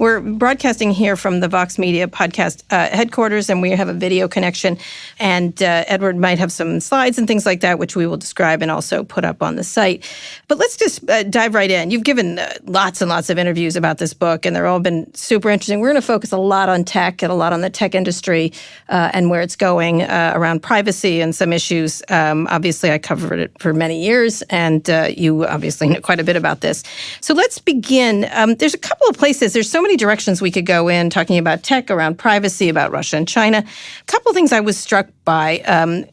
We're broadcasting here from the Vox Media podcast headquarters, and we have a video connection. And Edward might have some slides and things like that, which we will describe and also put up on the site. But let's just dive right in. You've given lots and lots of interviews about this book, and they've all been super interesting. We're going to focus a lot on tech and a lot on the tech industry and where it's going around privacy and some issues. Obviously, I covered it for many years, and you obviously know quite a bit about this. So let's begin. There's a couple of places. There's so many directions we could go in, talking about tech, around privacy, about Russia and China. A couple of things I was struck by.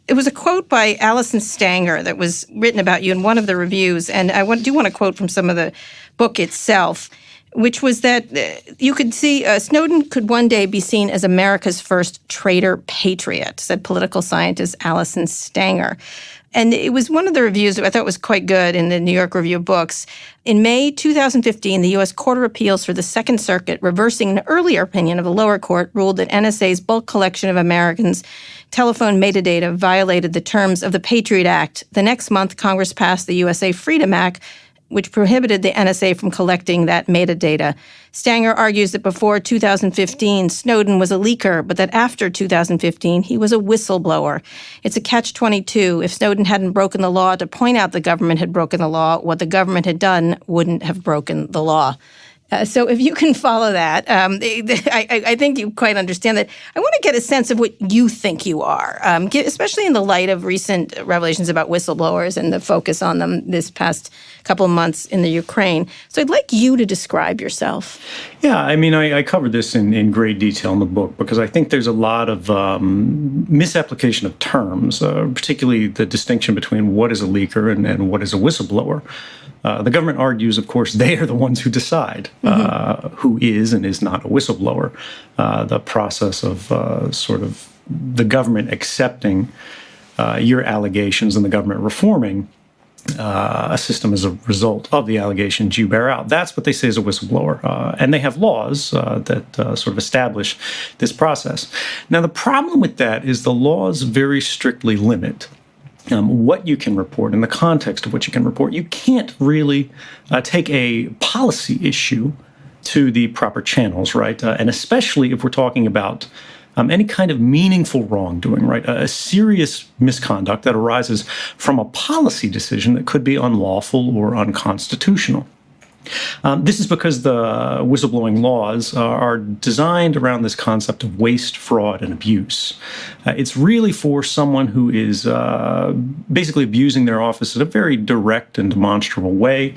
It was a quote by Alison Stanger that was written about you in one of the reviews, and I do want to quote from some of the book itself, which was that you could see Snowden could one day be seen as America's first traitor patriot, said political scientist Alison Stanger. And it was one of the reviews that I thought was quite good in the New York Review of Books. In May 2015, the U.S. Court of Appeals for the Second Circuit, reversing an earlier opinion of a lower court, ruled that NSA's bulk collection of Americans' telephone metadata violated the terms of the Patriot Act. The next month, Congress passed the USA Freedom Act, which prohibited the NSA from collecting that metadata. Stanger argues that before 2015, Snowden was a leaker, but that after 2015, he was a whistleblower. It's a catch-22. If Snowden hadn't broken the law to point out the government had broken the law, what the government had done wouldn't have broken the law. So if you can follow that, I think you quite understand that. I want to get a sense of what you think you are, especially in the light of recent revelations about whistleblowers and the focus on them this past couple of months in the Ukraine. So I'd like you to describe yourself. Yeah, I mean, I covered this in great detail in the book because I think there's a lot of misapplication of terms, particularly the distinction between what is a leaker and what is a whistleblower. The government argues, of course, they are the ones who decide who is and is not a whistleblower. The process of sort of the government accepting your allegations and the government reforming a system as a result of the allegations you bear out. That's what they say is a whistleblower. And they have laws that sort of establish this process. Now, the problem with that is the laws very strictly limit what you can report in the context of what you can report. You can't really take a policy issue to the proper channels, right? And especially if we're talking about any kind of meaningful wrongdoing, right? A serious misconduct that arises from a policy decision that could be unlawful or unconstitutional. This is because the whistleblowing laws are designed around this concept of waste, fraud, and abuse. It's really for someone who is basically abusing their office in a very direct and demonstrable way.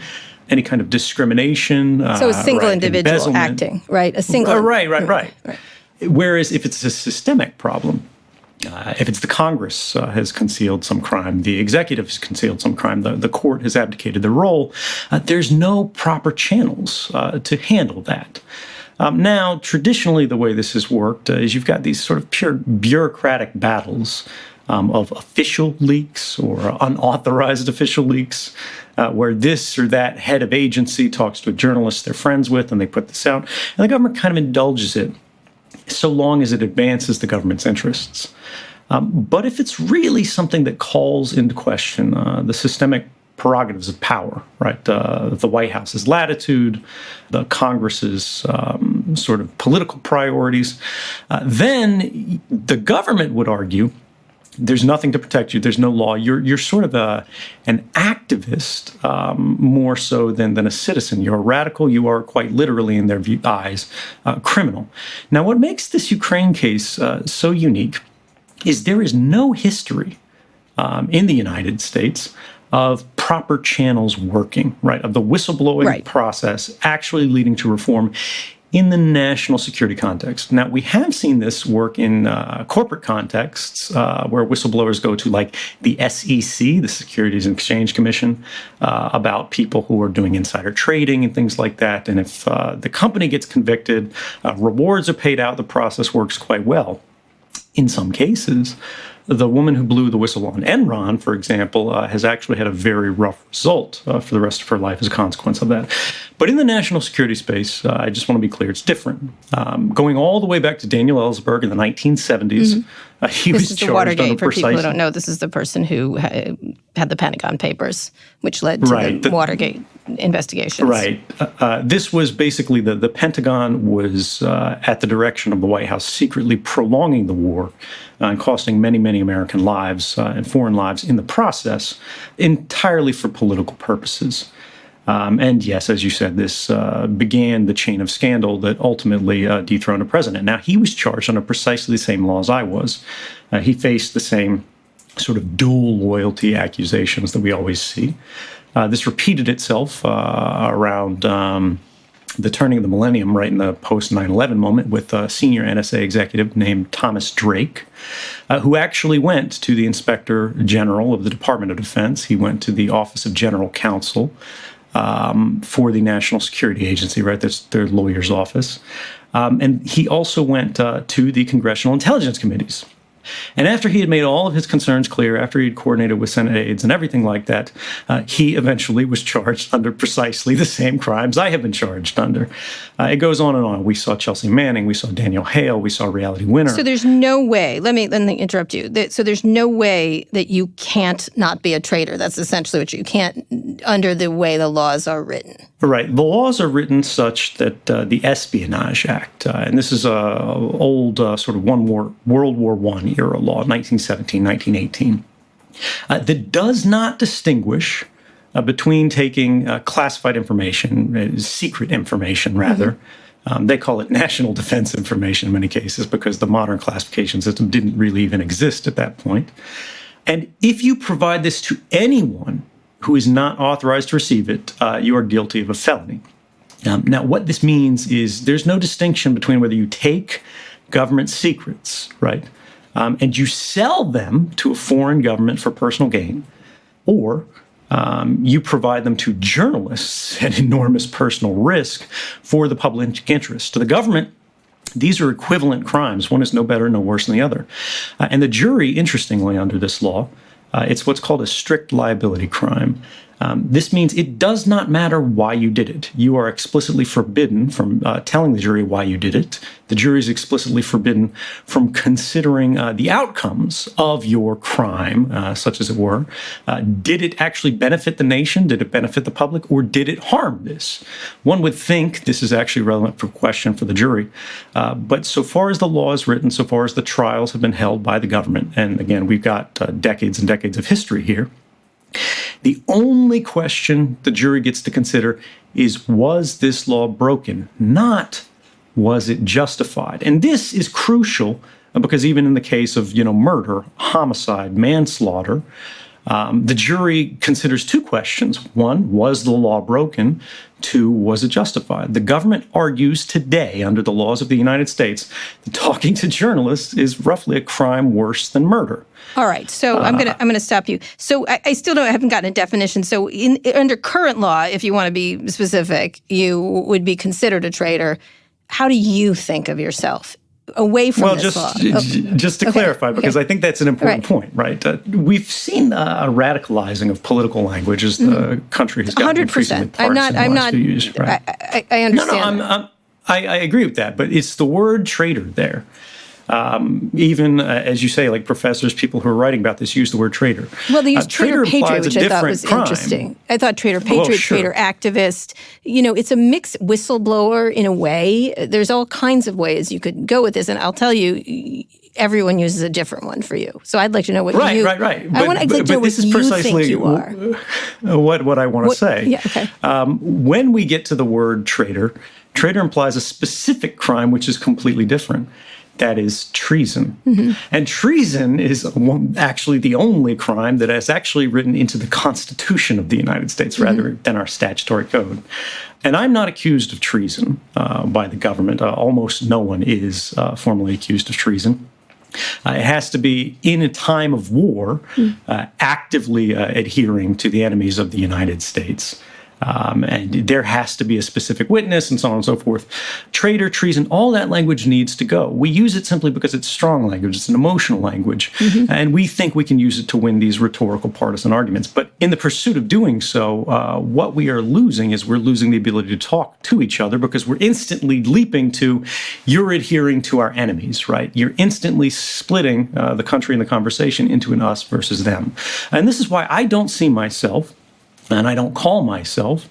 Any kind of discrimination. So a single individual acting, right? A single. Right. Whereas if it's a systemic problem, if it's the Congress has concealed some crime, the executive has concealed some crime, the court has abdicated their role, there's no proper channels to handle that. Now, traditionally, the way this has worked is you've got these sort of pure bureaucratic battles of official leaks or unauthorized official leaks, where this or that head of agency talks to a journalist they're friends with and they put this out, and the government kind of indulges it so long as it advances the government's interests. But if it's really something that calls into question the systemic prerogatives of power, right, the White House's latitude, the Congress's sort of political priorities, then the government would argue there's nothing to protect you. There's no law. You're sort of an activist more so than a citizen. You're a radical. You are quite literally, in their eyes, criminal. Now, what makes this Ukraine case so unique is there is no history in the United States of proper channels working, right, of the whistleblowing process actually leading to reform in the national security context. Now, we have seen this work in corporate contexts where whistleblowers go to, like, the SEC, the Securities and Exchange Commission, about people who are doing insider trading and things like that. And if the company gets convicted, rewards are paid out. The process works quite well. In some cases, the woman who blew the whistle on Enron, for example, has actually had a very rough result for the rest of her life as a consequence of that. But in the national security space, I just want to be clear, it's different. Going all the way back to Daniel Ellsberg in the 1970s, he was This is the charged Watergate. under For people who precisely. don't know, this is the person who had the Pentagon Papers, which led to the Watergate investigations. Right. This was basically the Pentagon was, at the direction of the White House, secretly prolonging the war and costing many, many American lives and foreign lives in the process, entirely for political purposes. And yes, as you said, this began the chain of scandal that ultimately dethroned a president. Now, he was charged under precisely the same laws I was. He faced the same sort of dual loyalty accusations that we always see. This repeated itself around the turning of the millennium, right in the post 9/11 moment, with a senior NSA executive named Thomas Drake, who actually went to the Inspector General of the Department of Defense. He went to the Office of General Counsel for the National Security Agency, right? That's their lawyer's office. And he also went to the Congressional Intelligence Committees. And after he had made all of his concerns clear, after he had coordinated with Senate aides and everything like that, he eventually was charged under precisely the same crimes I have been charged under. It goes on and on. We saw Chelsea Manning, we saw Daniel Hale, we saw Reality Winner. So there's no way, let me interrupt you. So there's no way that you can't not be a traitor. That's essentially what you can't, under the way the laws are written. Right. The laws are written such that the Espionage Act, and this is a old sort of World War I era law, 1917, 1918, that does not distinguish between taking classified information, secret information rather. They call it national defense information in many cases because the modern classification system didn't really even exist at that point. And if you provide this to anyone who is not authorized to receive it, you are guilty of a felony. Now, what this means is there's no distinction between whether you take government secrets, right, and you sell them to a foreign government for personal gain, or you provide them to journalists at enormous personal risk for the public interest. To the government, these are equivalent crimes. One is no better, no worse than the other. And the jury, interestingly, under this law, it's what's called a strict liability crime. This means it does not matter why you did it. You are explicitly forbidden from telling the jury why you did it. The jury is explicitly forbidden from considering the outcomes of your crime, such as it were. Did it actually benefit the nation? Did it benefit the public? Or did it harm this? One would think this is actually relevant for question for the jury. But so far as the law is written, so far as the trials have been held by the government, and again, we've got decades and decades of history here, the only question the jury gets to consider is, was this law broken? Not, was it justified? And this is crucial because even in the case of, murder, homicide, manslaughter, the jury considers two questions. One, was the law broken? Two, was it justified? The government argues today, under the laws of the United States, that talking to journalists is roughly a crime worse than murder. All right, so I'm gonna stop you. So I haven't gotten a definition. So under current law, if you want to be specific, you would be considered a traitor. How do you think of yourself away from this law? Just to clarify, because I think that's an important point, right? We've seen a radicalizing of political language as the country has gotten increasingly partisan in the last few years. Right? I understand. No, I agree with that, but it's the word traitor there. Even as you say, like professors, people who are writing about this use the word traitor. Well, they use traitor patriot, which I thought was crime. interesting. I thought traitor patriot, traitor activist. It's a mixed whistleblower in a way. There's all kinds of ways you could go with this, and I'll tell you, everyone uses a different one for you. So I'd like to know what you. Right. I'd like to know what you think you are. What I want to say. Yeah. Okay. When we get to the word traitor, traitor implies a specific crime, which is completely different. That is treason. Mm-hmm. And treason is actually the only crime that is actually written into the Constitution of the United States rather than our statutory code. And I'm not accused of treason by the government. Almost no one is formally accused of treason. It has to be in a time of war, actively adhering to the enemies of the United States. And there has to be a specific witness and so on and so forth. Traitor, treason, all that language needs to go. We use it simply because it's strong language. It's an emotional language. And we think we can use it to win these rhetorical partisan arguments. But in the pursuit of doing so, what we are losing is we're losing the ability to talk to each other because we're instantly leaping to, you're adhering to our enemies, right? You're instantly splitting the country and the conversation into an us versus them. And this is why I don't see myself, and I don't call myself,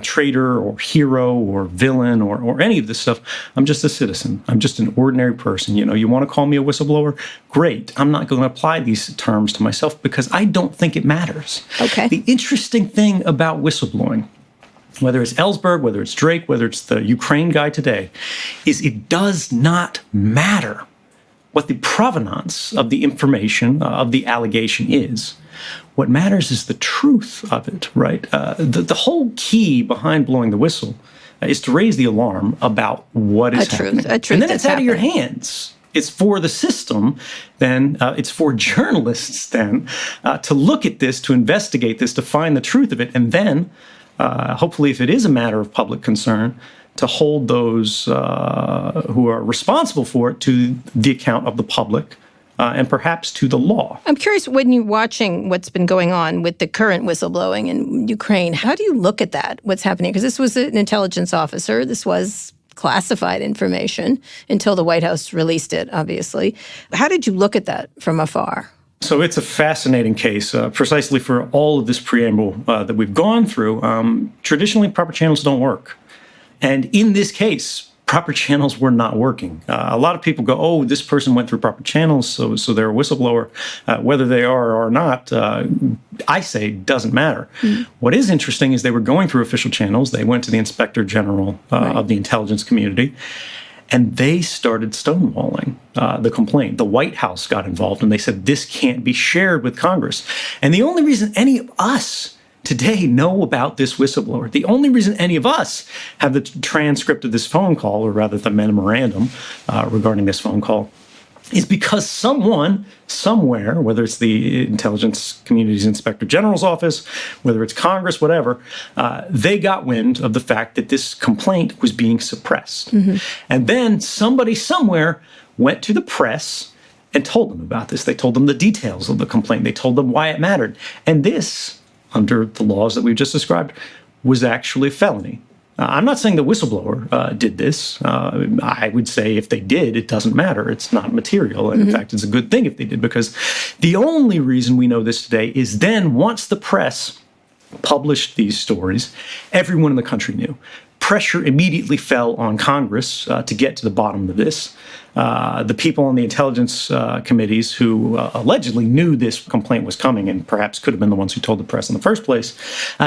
traitor or hero or villain or any of this stuff. I'm just a citizen. I'm just an ordinary person. You want to call me a whistleblower? Great. I'm not going to apply these terms to myself because I don't think it matters. Okay. The interesting thing about whistleblowing, whether it's Ellsberg, whether it's Drake, whether it's the Ukraine guy today, is it does not matter what the provenance of the information, of the allegation is. What matters is the truth of it, right? The whole key behind blowing the whistle is to raise the alarm about what is happening. A truth and then that's it's out of your happening. hands. It's for the system, then it's for journalists then to look at this, to investigate this, to find the truth of it, and then hopefully if it is a matter of public concern, to hold those who are responsible for it to the account of the public and perhaps to the law. I'm curious, when you're watching what's been going on with the current whistleblowing in Ukraine, how do you look at that, what's happening? Because this was an intelligence officer. This was classified information until the White House released it, obviously. How did you look at that from afar? So it's a fascinating case, precisely for all of this preamble that we've gone through. Traditionally, proper channels don't work. And in this case, proper channels were not working. A lot of people go, oh, this person went through proper channels, so they're a whistleblower. Whether they are or not, I say doesn't matter. What is interesting is they were going through official channels. They went to the Inspector General of the intelligence community, and they started stonewalling the complaint. The White House got involved, and they said, this can't be shared with Congress. And the only reason any of us today know about this whistleblower, the only reason any of us have the transcript of this phone call, or rather the memorandum regarding this phone call, is because someone, somewhere, whether it's the Intelligence Community's Inspector General's office, whether it's Congress, whatever, they got wind of the fact that this complaint was being suppressed. And then somebody somewhere went to the press and told them about this. They told them the details of the complaint. They told them why it mattered. And this, under the laws that we've just described, was actually a felony. I'm not saying the whistleblower did this. I would say if they did, it doesn't matter. It's not material. And in fact, it's a good thing if they did, because the only reason we know this today is then once the press published these stories, everyone in the country knew. Pressure immediately fell on Congress to get to the bottom of this. The people on the intelligence committees who allegedly knew this complaint was coming and perhaps could have been the ones who told the press in the first place,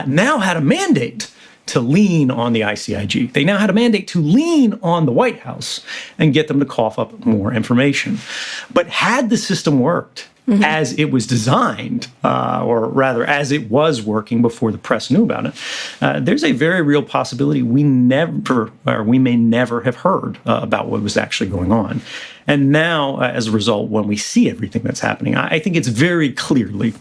now had a mandate to lean on the ICIG. They now had a mandate to lean on the White House and get them to cough up more information. But had the system worked as it was designed, or rather as it was working before the press knew about it, there's a very real possibility we may never have heard about what was actually going on. And now, as a result, when we see everything that's happening, I think it's very clearly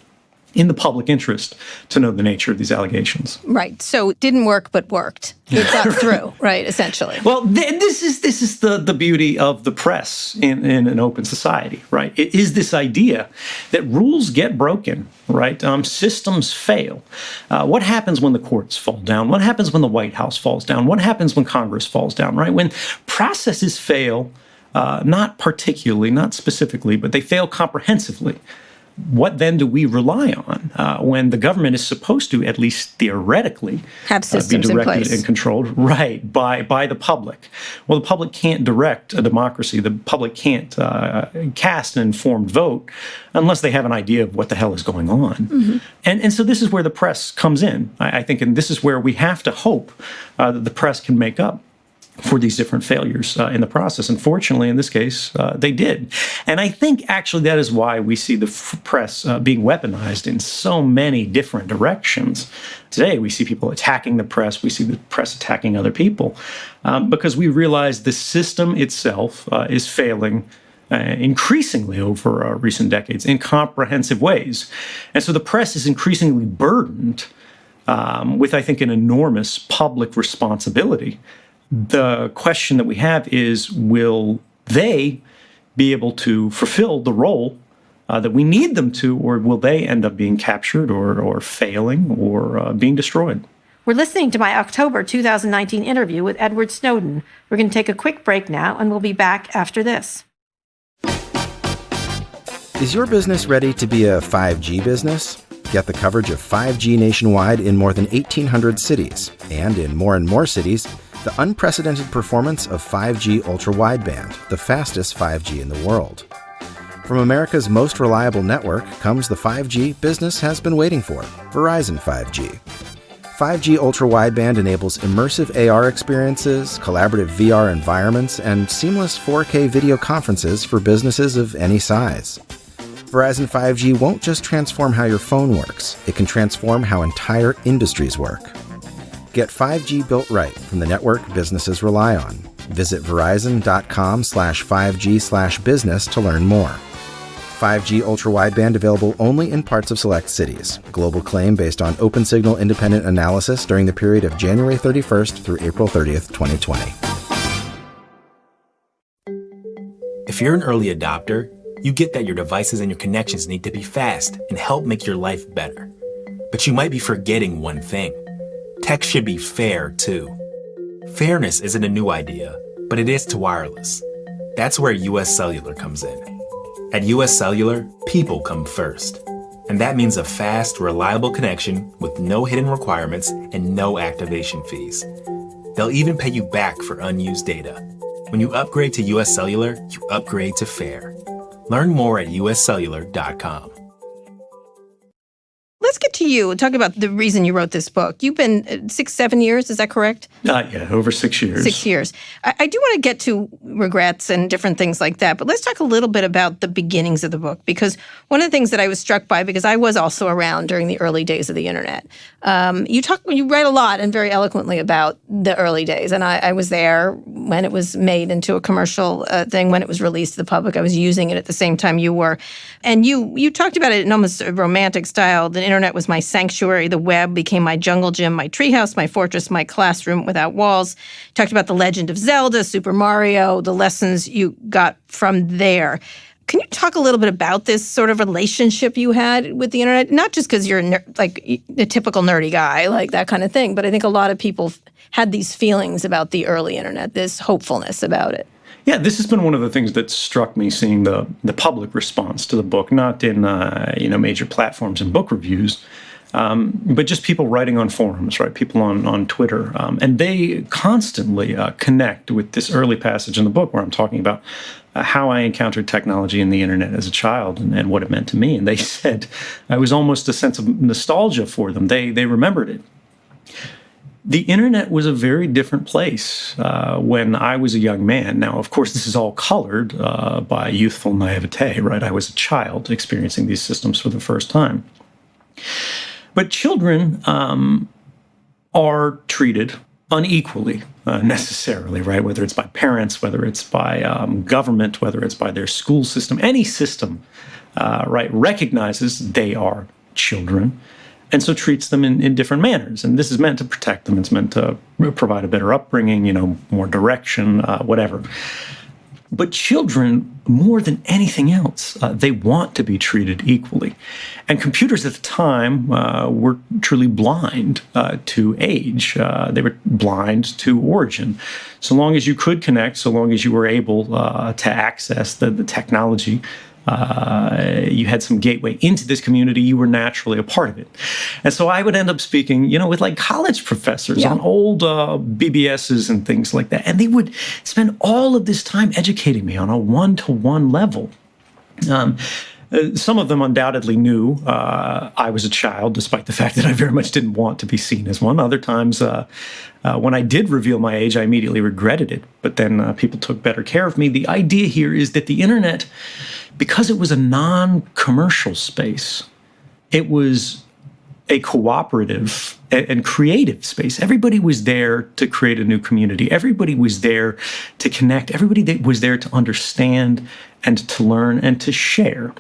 in the public interest to know the nature of these allegations. Right. So it didn't work, but worked. It got through, right, essentially. Well, this is the beauty of the press in an open society, right? It is this idea that rules get broken, right? Systems fail. What happens when the courts fall down? What happens when the White House falls down? What happens when Congress falls down, right? When processes fail, not particularly, not specifically, but they fail comprehensively, what then do we rely on when the government is supposed to, at least theoretically, have systems be directed in place and controlled, right, by the public? Well, the public can't direct a democracy. The public can't cast an informed vote unless they have an idea of what the hell is going on. And so this is where the press comes in, I think, and this is where we have to hope that the press can make up for these different failures in the process. Unfortunately, in this case, they did. And I think actually that is why we see the press being weaponized in so many different directions. Today, we see people attacking the press. We see the press attacking other people because we realize the system itself is failing increasingly over recent decades in comprehensive ways. And so the press is increasingly burdened with, I think, an enormous public responsibility. The question that we have is, will they be able to fulfill the role that we need them to, or will they end up being captured or failing or being destroyed? We're listening to my October 2019 interview with Edward Snowden. We're going to take a quick break now, and we'll be back after this. Is your business ready to be a 5G business? Get the coverage of 5G nationwide in more than 1,800 cities, and in more cities, the unprecedented performance of 5G ultra-wideband, the fastest 5G in the world. From America's most reliable network comes the 5G business has been waiting for, Verizon 5G. 5G ultra-wideband enables immersive AR experiences, collaborative VR environments, and seamless 4K video conferences for businesses of any size. Verizon 5G won't just transform how your phone works, it can transform how entire industries work. Get 5G built right from the network businesses rely on. Visit verizon.com/5G/business to learn more. 5G ultra-wideband available only in parts of select cities. Global claim based on OpenSignal independent analysis during the period of January 31st through April 30th, 2020. If you're an early adopter, you get that your devices and your connections need to be fast and help make your life better. But you might be forgetting one thing. Tech should be fair, too. Fairness isn't a new idea, but it is to wireless. That's where US Cellular comes in. At US Cellular, people come first. And that means a fast, reliable connection with no hidden requirements and no activation fees. They'll even pay you back for unused data. When you upgrade to US Cellular, you upgrade to fair. Learn more at uscellular.com. Let's get to you and talk about the reason you wrote this book. You've been 6-7 years, is that correct? Yeah, over 6 years. 6 years. I do want to get to regrets and different things like that, but let's talk a little bit about the beginnings of the book, because one of the things that I was struck by, because I was also around during the early days of the internet, you write a lot and very eloquently about the early days, and I was there when it was made into a commercial thing, when it was released to the public. I was using it at the same time you were, and you talked about it in almost a romantic style. The internet was my sanctuary. The web became my jungle gym, my treehouse, my fortress, my classroom without walls. Talked about The Legend of Zelda, Super Mario, the lessons you got from there. Can you talk a little bit about this sort of relationship you had with the internet? Not just because you're like a typical nerdy guy, like that kind of thing, but I think a lot of people had these feelings about the early internet, this hopefulness about it. Yeah, this has been one of the things that struck me, seeing the public response to the book, not in major platforms and book reviews, but just people writing on forums, right? People on Twitter, and they constantly connect with this early passage in the book where I'm talking about how I encountered technology and the internet as a child and what it meant to me. And they said it was almost a sense of nostalgia for them. They remembered it. The internet was a very different place when I was a young man. Now, of course, this is all colored by youthful naivete, right? I was a child experiencing these systems for the first time. But children are treated unequally, necessarily, right? Whether it's by parents, whether it's by government, whether it's by their school system, any system, right, recognizes they are children, and so treats them in different manners. And this is meant to protect them. It's meant to provide a better upbringing, more direction, whatever. But children, more than anything else, they want to be treated equally. And computers at the time were truly blind to age. They were blind to origin. So long as you could connect, so long as you were able to access the technology, you had some gateway into this community, you were naturally a part of it. And so I would end up speaking, with like college professors on old BBSs and things like that. And they would spend all of this time educating me on a one-to-one level. Some of them undoubtedly knew I was a child, despite the fact that I very much didn't want to be seen as one. Other times, when I did reveal my age, I immediately regretted it. But then people took better care of me. The idea here is that the internet, because it was a non-commercial space, it was a cooperative and creative space. Everybody was there to create a new community. Everybody was there to connect. Everybody was there to understand and to learn and to share.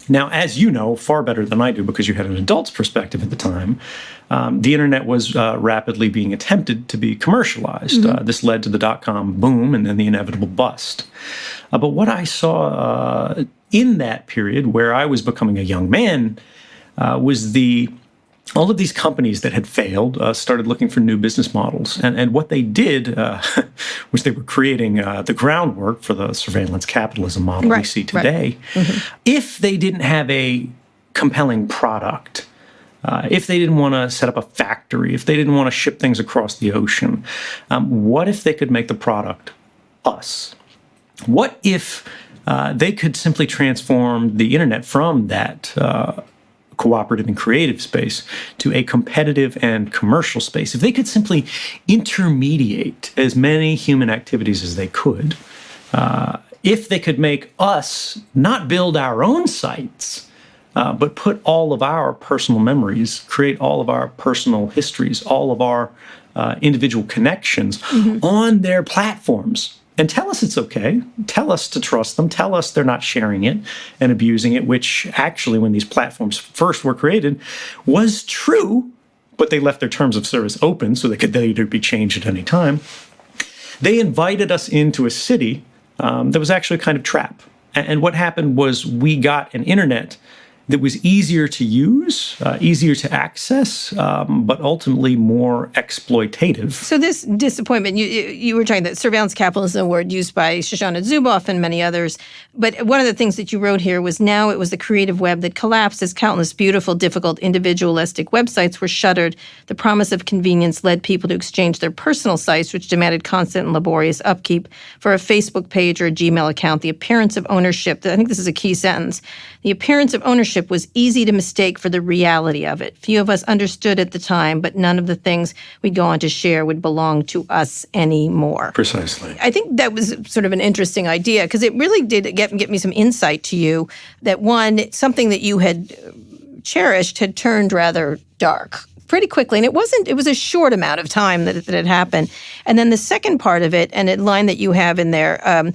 Now, as you know far better than I do because you had an adult's perspective at the time, the internet was rapidly being attempted to be commercialized. This led to the dot-com boom and then the inevitable bust. But what I saw in that period where I was becoming a young man was all of these companies that had failed started looking for new business models. And what they did was they were creating the groundwork for the surveillance capitalism model we see today. If they didn't have a compelling product, if they didn't want to set up a factory, if they didn't want to ship things across the ocean, what if they could make the product us? What if they could simply transform the internet from that cooperative and creative space to a competitive and commercial space? If they could simply intermediate as many human activities as they could, if they could make us not build our own sites, but put all of our personal memories, create all of our personal histories, all of our individual connections on their platforms, and tell us it's okay. Tell us to trust them. Tell us they're not sharing it and abusing it, which actually, when these platforms first were created, was true, but they left their terms of service open so they could later be changed at any time. They invited us into a city that was actually a kind of trap. And what happened was we got an internet that was easier to use, easier to access, but ultimately more exploitative. So this disappointment, you were talking that surveillance capitalism, a word used by Shoshana Zuboff and many others. But one of the things that you wrote here was now it was the creative web that collapsed as countless beautiful, difficult, individualistic websites were shuttered. The promise of convenience led people to exchange their personal sites, which demanded constant and laborious upkeep, for a Facebook page or a Gmail account. The appearance of ownership, I think this is a key sentence, the appearance of ownership was easy to mistake for the reality of it. Few of us understood at the time, but none of the things we'd go on to share would belong to us anymore. Precisely. I think that was sort of an interesting idea because it really did get me some insight to you that one, something that you had cherished had turned rather dark pretty quickly. And it was a short amount of time that it had happened. And then the second part of it, and a line that you have in there,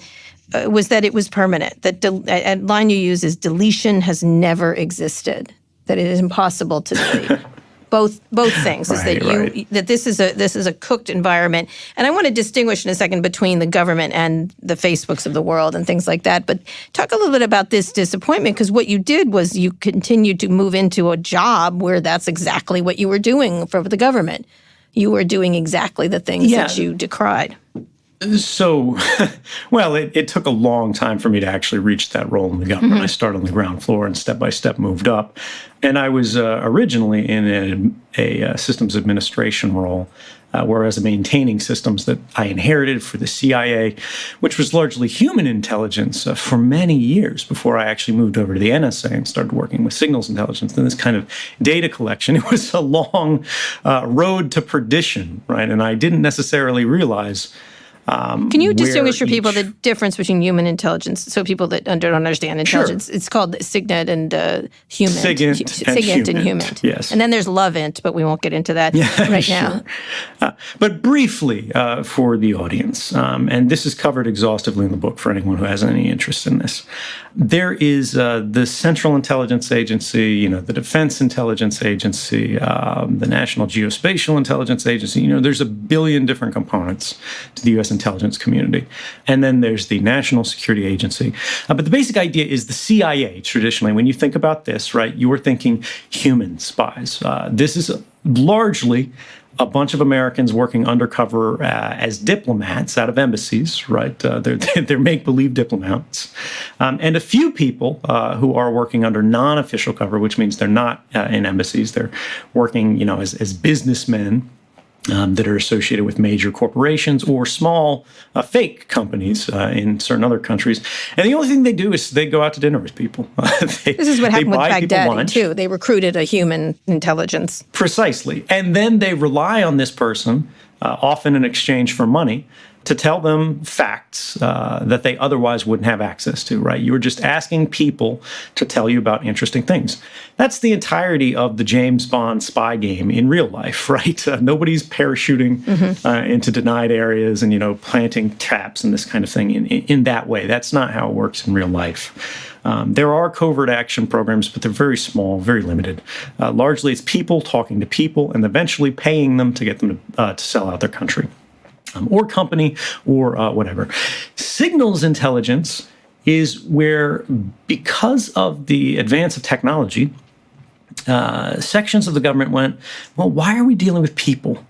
was that it was permanent. That a line you use is deletion has never existed. That it is impossible to delete. both things is that this is a cooked environment. And I want to distinguish in a second between the government and the Facebooks of the world and things like that. But talk a little bit about this disappointment, because what you did was you continued to move into a job where that's exactly what you were doing for the government. You were doing exactly the things that you decried. So, well, it took a long time for me to actually reach that role in the government. I started on the ground floor and step by step moved up. And I was originally in a systems administration role, where I was maintaining systems that I inherited for the CIA, which was largely human intelligence for many years before I actually moved over to the NSA and started working with signals intelligence and this kind of data collection. It was a long road to perdition, right? And I didn't necessarily realize can you distinguish for people the difference between human intelligence? So people that don't understand intelligence, it's called SIGINT and human. SIGINT and human. Yes. And then there's LOVEINT, but we won't get into that right now. But briefly for the audience, and this is covered exhaustively in the book for anyone who has any interest in this, there is the Central Intelligence Agency, the Defense Intelligence Agency, the National Geospatial Intelligence Agency. There's a billion different components to the U.S. intelligence community. And then there's the National Security Agency. But the basic idea is the CIA, traditionally. When you think about this, right, you were thinking human spies. This is largely a bunch of Americans working undercover as diplomats out of embassies, right? They're make-believe diplomats. And a few people who are working under non-official cover, which means they're not in embassies. They're working, as businessmen that are associated with major corporations or small fake companies in certain other countries. And the only thing they do is they go out to dinner with people. This is what happened with Baghdadi, too. They recruited a human intelligence. Precisely. And then they rely on this person, often in exchange for money, to tell them facts that they otherwise wouldn't have access to, right? You were just asking people to tell you about interesting things. That's the entirety of the James Bond spy game in real life, right? Nobody's parachuting into denied areas and, planting traps and this kind of thing in that way. That's not how it works in real life. There are covert action programs, but they're very small, very limited. Largely, it's people talking to people and eventually paying them to get them to sell out their country. Or company, or whatever. Signals intelligence is where, because of the advance of technology, sections of the government went, well, why are we dealing with people?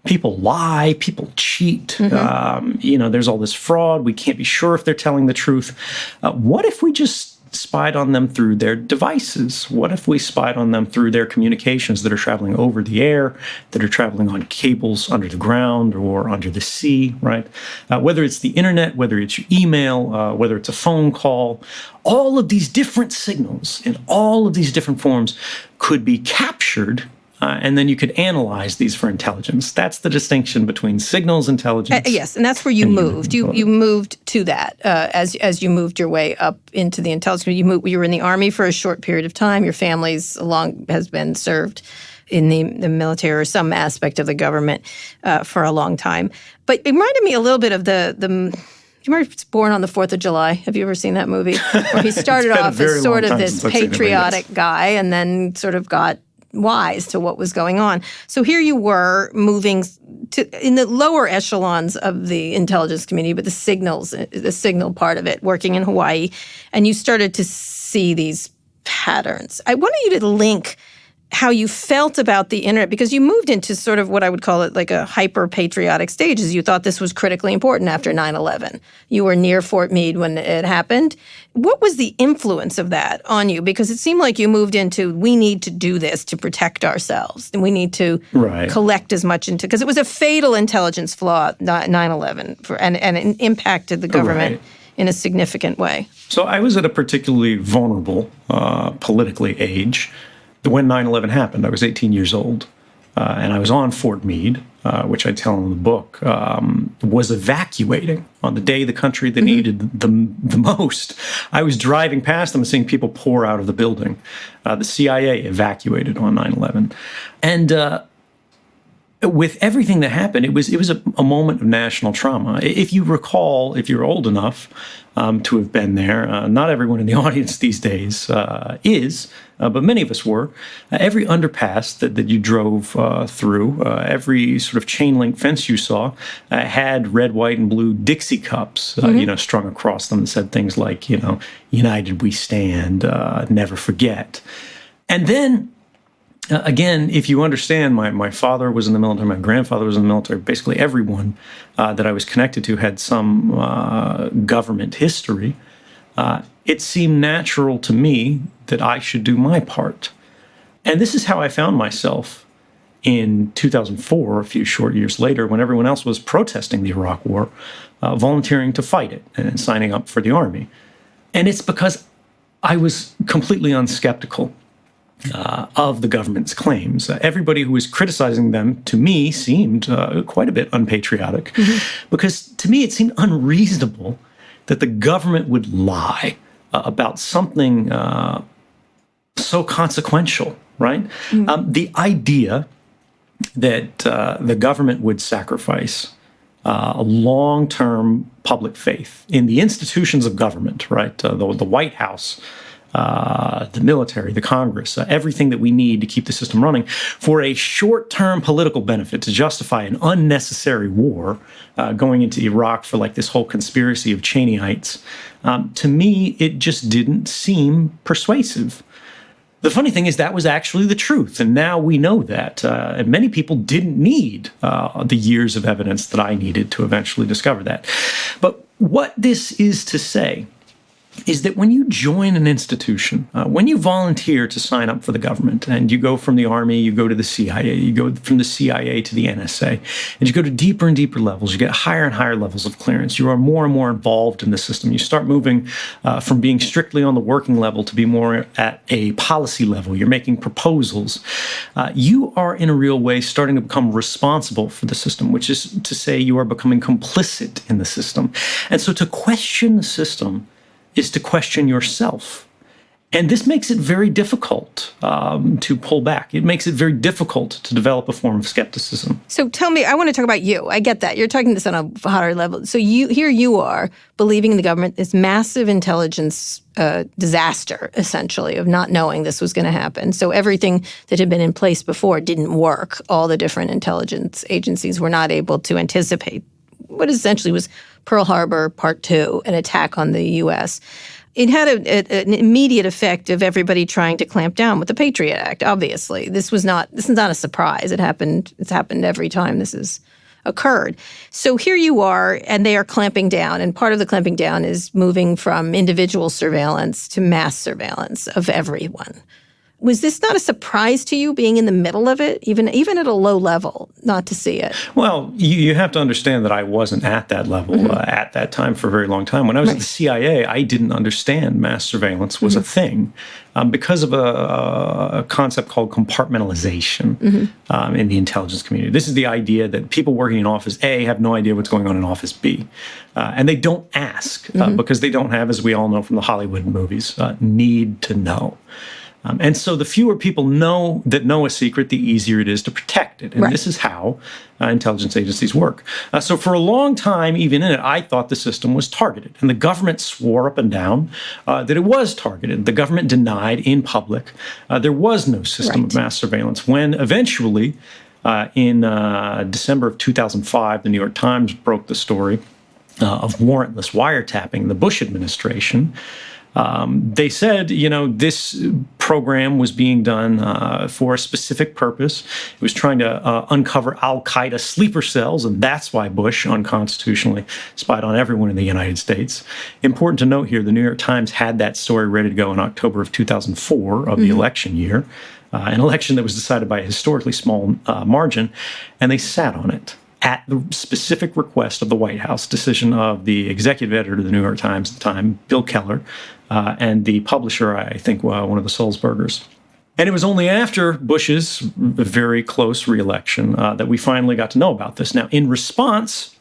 People lie, people cheat, there's all this fraud, we can't be sure if they're telling the truth. What if we just spied on them through their devices? What if we spied on them through their communications that are traveling over the air, that are traveling on cables under the ground or under the sea, right? Whether it's the internet, whether it's your email, whether it's a phone call, all of these different signals in all of these different forms could be captured. And then you could analyze these for intelligence. That's the distinction between signals intelligence. Yes, and that's where you moved. You moved to that as you moved your way up into the intelligence. You were in the Army for a short period of time. Your family's has been served in the military or some aspect of the government for a long time. But it reminded me a little bit of the you remember Born on the 4th of July? Have you ever seen that movie? Where he started off as sort of this patriotic guy and then sort of got wise to what was going on. So here you were moving in the lower echelons of the intelligence community, but the signal part of it, working in Hawaii, and you started to see these patterns. I wanted you to link how you felt about the internet, because you moved into sort of what I would call it like a hyper-patriotic stage, as you thought this was critically important after 9/11. You were near Fort Meade when it happened. What was the influence of that on you? Because it seemed like you moved into, we need to do this to protect ourselves, and we need to collect as much into, because it was a fatal intelligence flaw, 9/11, and it impacted the government in a significant way. So I was at a particularly vulnerable politically age when 9/11 happened. I was 18 years old, and I was on Fort Meade, which I tell in the book, was evacuating on the day the country that needed the most. I was driving past them and seeing people pour out of the building. The CIA evacuated on 9/11. And with everything that happened, it was a moment of national trauma. If you recall, if you're old enough to have been there, not everyone in the audience these days is, but many of us were. Every underpass that you drove through, every sort of chain link fence you saw had red, white, and blue Dixie cups, strung across them that said things like, "United we stand, never forget." And then, again, if you understand, my father was in the military, my grandfather was in the military, basically everyone that I was connected to had some government history. It seemed natural to me that I should do my part. And this is how I found myself in 2004, a few short years later, when everyone else was protesting the Iraq War, volunteering to fight it and signing up for the Army. And it's because I was completely unskeptical of the government's claims. Everybody who was criticizing them, to me, seemed quite a bit unpatriotic, because to me it seemed unreasonable that the government would lie about something so consequential, right? The idea that the government would sacrifice a long-term public faith in the institutions of government, right? The White House, the military, the Congress, everything that we need to keep the system running for a short-term political benefit to justify an unnecessary war going into Iraq for like this whole conspiracy of Cheneyites. To me, it just didn't seem persuasive. The funny thing is that was actually the truth, and now we know that. And many people didn't need the years of evidence that I needed to eventually discover that. But what this is to say is that when you join an institution, when you volunteer to sign up for the government, and you go from the Army, you go to the CIA, you go from the CIA to the NSA, and you go to deeper and deeper levels, you get higher and higher levels of clearance, you are more and more involved in the system. You start moving from being strictly on the working level to be more at a policy level. You're making proposals. You are, in a real way, starting to become responsible for the system, which is to say you are becoming complicit in the system. And so to question the system is to question yourself. And this makes it very difficult to pull back. It makes it very difficult to develop a form of skepticism. So tell me, I want to talk about you. I get that. You're talking this on a higher level. So here you are believing in the government, this massive intelligence disaster, essentially, of not knowing this was going to happen. So everything that had been in place before didn't work. All the different intelligence agencies were not able to anticipate what essentially was Pearl Harbor Part 2, an attack on the U.S. It had an immediate effect of everybody trying to clamp down with the Patriot Act, obviously. This is not a surprise. It's happened every time this has occurred. So here you are, and they are clamping down, and part of the clamping down is moving from individual surveillance to mass surveillance of everyone. Was this not a surprise to you, being in the middle of it, even at a low level, not to see it? Well, you have to understand that I wasn't at that level at that time for a very long time. When I was at the CIA, I didn't understand mass surveillance was a thing because of a concept called compartmentalization in the intelligence community. This is the idea that people working in Office A have no idea what's going on in Office B. And they don't ask because they don't have, as we all know from the Hollywood movies, need to know. And so the fewer people know a secret, the easier it is to protect it. And this is how intelligence agencies work. So for a long time, even in it, I thought the system was targeted. And the government swore up and down that it was targeted. The government denied in public there was no system of mass surveillance. When eventually, in December of 2005, the New York Times broke the story of warrantless wiretapping in the Bush administration. They said, this program was being done for a specific purpose. It was trying to uncover al-Qaeda sleeper cells, and that's why Bush unconstitutionally spied on everyone in the United States. Important to note here, the New York Times had that story ready to go in October of 2004 of the election year, an election that was decided by a historically small margin, and they sat on it at the specific request of the White House, decision of the executive editor of the New York Times at the time, Bill Keller, and the publisher, I think, one of the Sulzbergers. And it was only after Bush's very close reelection that we finally got to know about this. Now, in response,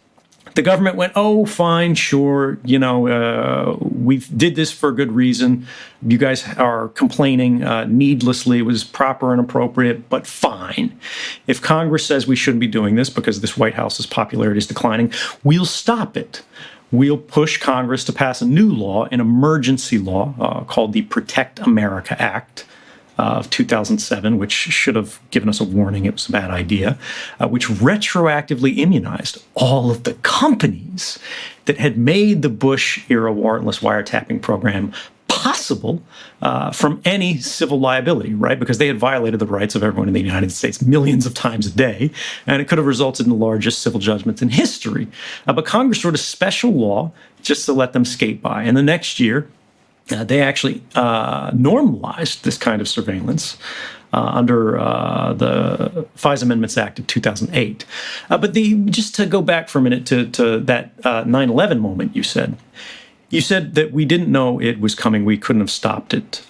the government went, oh, fine, sure, we did this for a good reason. You guys are complaining needlessly. It was proper and appropriate, but fine. If Congress says we shouldn't be doing this because this White House's popularity is declining, we'll stop it. We'll push Congress to pass a new law, an emergency law called the Protect America Act of 2007, which should have given us a warning it was a bad idea, which retroactively immunized all of the companies that had made the Bush-era warrantless wiretapping program possible from any civil liability, right? Because they had violated the rights of everyone in the United States millions of times a day, and it could have resulted in the largest civil judgments in history. But Congress wrote a special law just to let them skate by. And the next year, they actually normalized this kind of surveillance under the FISA Amendments Act of 2008. But just to go back for a minute to that 9/11 moment you said that we didn't know it was coming. We couldn't have stopped it,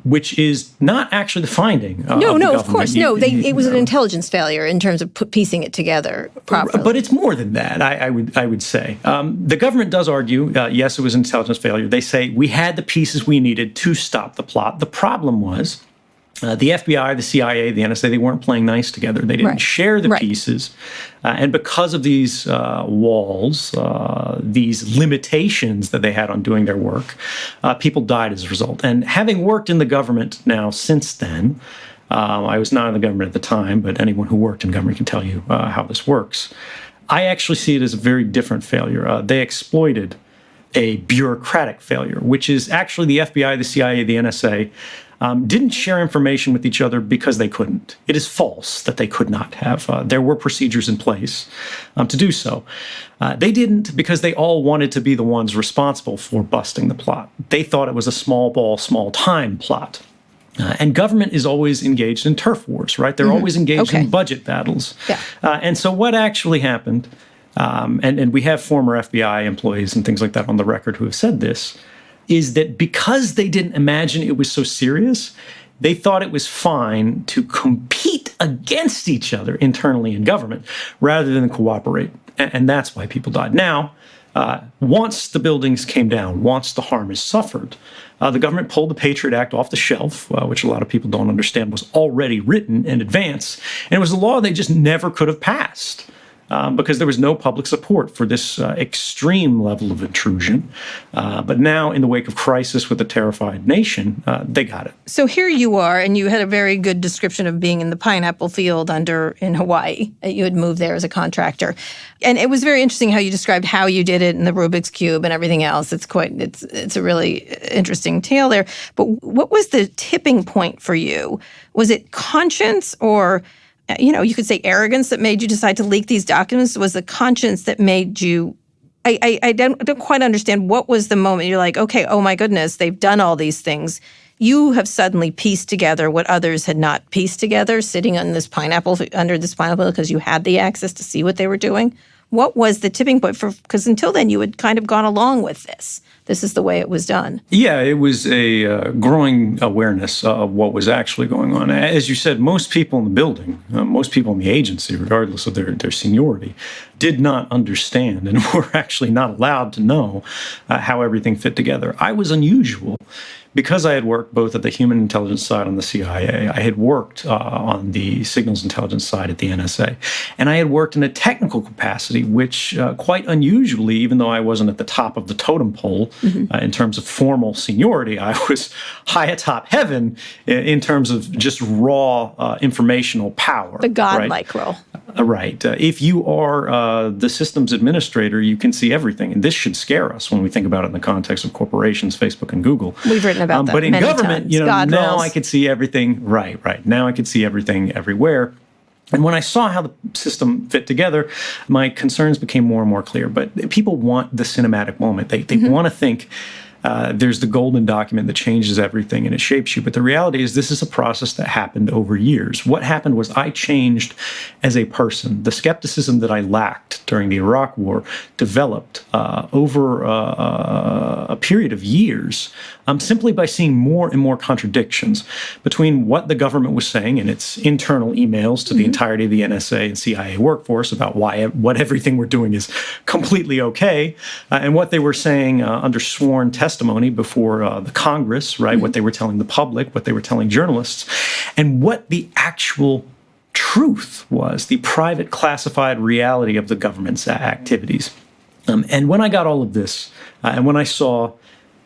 which is not actually the finding. No, of course. It was an intelligence failure in terms of piecing it together properly. But it's more than that, I would say. The government does argue, yes, it was an intelligence failure. They say we had the pieces we needed to stop the plot. The problem was the FBI, the CIA, the NSA, they weren't playing nice together. They didn't share the pieces. And because of these walls, these limitations that they had on doing their work, people died as a result. And having worked in the government now since then, I was not in the government at the time, but anyone who worked in government can tell you how this works. I actually see it as a very different failure. They exploited a bureaucratic failure, which is actually the FBI, the CIA, the NSA didn't share information with each other because they couldn't. It is false that they could not have. There were procedures in place to do so. They didn't because they all wanted to be the ones responsible for busting the plot. They thought it was a small ball, small time plot. And government is always engaged in turf wars, right? They're always engaged in budget battles. Yeah. And so what actually happened, and we have former FBI employees and things like that on the record who have said this, is that because they didn't imagine it was so serious, they thought it was fine to compete against each other internally in government rather than cooperate. And that's why people died. Now, once the buildings came down, once the harm is suffered, the government pulled the Patriot Act off the shelf, which a lot of people don't understand was already written in advance. And it was a law they just never could have passed because there was no public support for this extreme level of intrusion. But now, in the wake of crisis with a terrified nation, they got it. So here you are, and you had a very good description of being in the pineapple field in Hawaii. You had moved there as a contractor. And it was very interesting how you described how you did it in the Rubik's Cube and everything else. It's a really interesting tale there. But what was the tipping point for you? Was it conscience or, you could say arrogance that made you decide to leak these documents? Was the conscience that made you I don't quite understand what was the moment you're like, okay, oh my goodness, they've done all these things. You have suddenly pieced together what others had not pieced together, sitting on this pineapple, under this pineapple, because you had the access to see what they were doing. What was the tipping point because until then you had kind of gone along with this. This is the way it was done. Yeah, it was a growing awareness of what was actually going on. As you said, most people in the building, most people in the agency, regardless of their seniority, did not understand and were actually not allowed to know how everything fit together. I was unusual because I had worked both at the human intelligence side on the CIA, I had worked on the signals intelligence side at the NSA, and I had worked in a technical capacity, which quite unusually, even though I wasn't at the top of the totem pole in terms of formal seniority, I was high atop heaven in terms of just raw informational power. The godlike role. Right. If you are the systems administrator, you can see everything. And this should scare us when we think about it in the context of corporations, Facebook and Google. We've written about that but in many government, times. now roles. I could see everything. Right. Now I could see everything everywhere. And when I saw how the system fit together, my concerns became more and more clear. But people want the cinematic moment. They want to think there's the golden document that changes everything and it shapes you. But the reality is this is a process that happened over years. What happened was I changed as a person. The skepticism that I lacked during the Iraq War developed over a period of years simply by seeing more and more contradictions between what the government was saying in its internal emails to the entirety of the NSA and CIA workforce about what everything we're doing is completely okay, and what they were saying under sworn testimony before the Congress, right? What they were telling the public, what they were telling journalists, and what the actual truth was, the private classified reality of the government's activities. And when I got all of this, and when I saw,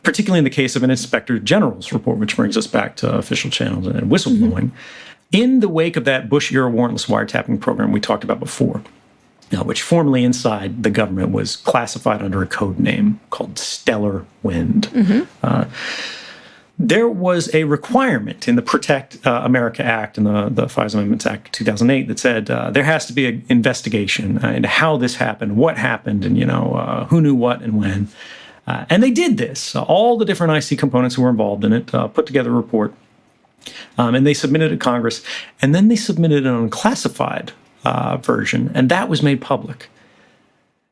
particularly in the case of an inspector general's report, which brings us back to official channels and whistleblowing, in the wake of that Bush-era warrantless wiretapping program we talked about before, which formerly inside the government was classified under a code name called Stellar Wind. There was a requirement in the Protect America Act and the FISA Amendments Act of 2008 that said there has to be an investigation into how this happened, what happened, and who knew what and when. And they did this. All the different IC components who were involved in it put together a report, and they submitted it to Congress, and then they submitted an unclassified version, and that was made public.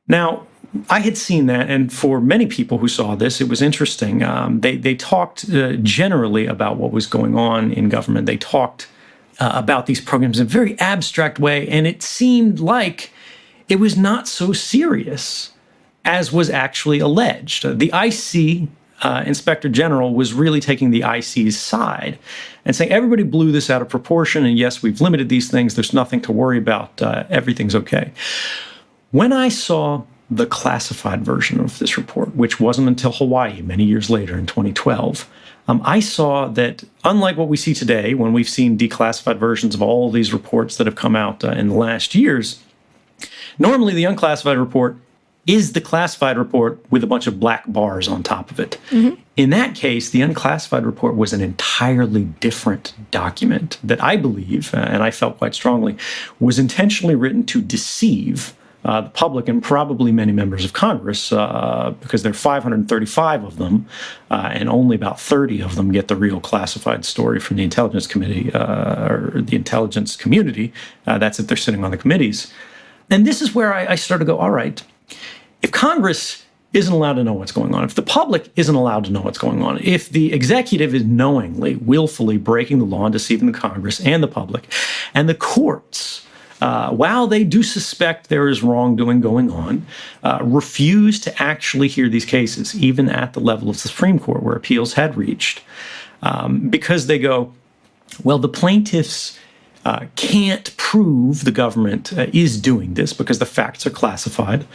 Now, I had seen that, and for many people who saw this, it was interesting. They talked generally about what was going on in government. They talked about these programs in a very abstract way, and it seemed like it was not so serious as was actually alleged. The IC Inspector General was really taking the IC's side and saying everybody blew this out of proportion, and yes, we've limited these things. There's nothing to worry about. Everything's okay. When I saw the classified version of this report, which wasn't until Hawaii many years later in 2012, I saw that unlike what we see today, when we've seen declassified versions of all these reports that have come out in the last years, normally the unclassified report is the classified report with a bunch of black bars on top of it. In that case, the unclassified report was an entirely different document that I believe, and I felt quite strongly, was intentionally written to deceive the public and probably many members of Congress, because there are 535 of them, and only about 30 of them get the real classified story from the Intelligence Committee or the intelligence community. That's if they're sitting on the committees. And this is where I started to go, all right, if Congress isn't allowed to know what's going on, if the public isn't allowed to know what's going on, if the executive is knowingly, willfully breaking the law and deceiving the Congress and the public, and the courts, while they do suspect there is wrongdoing going on, refuse to actually hear these cases, even at the level of the Supreme Court where appeals had reached, because they go, well, the plaintiffs can't prove the government is doing this because the facts are classified.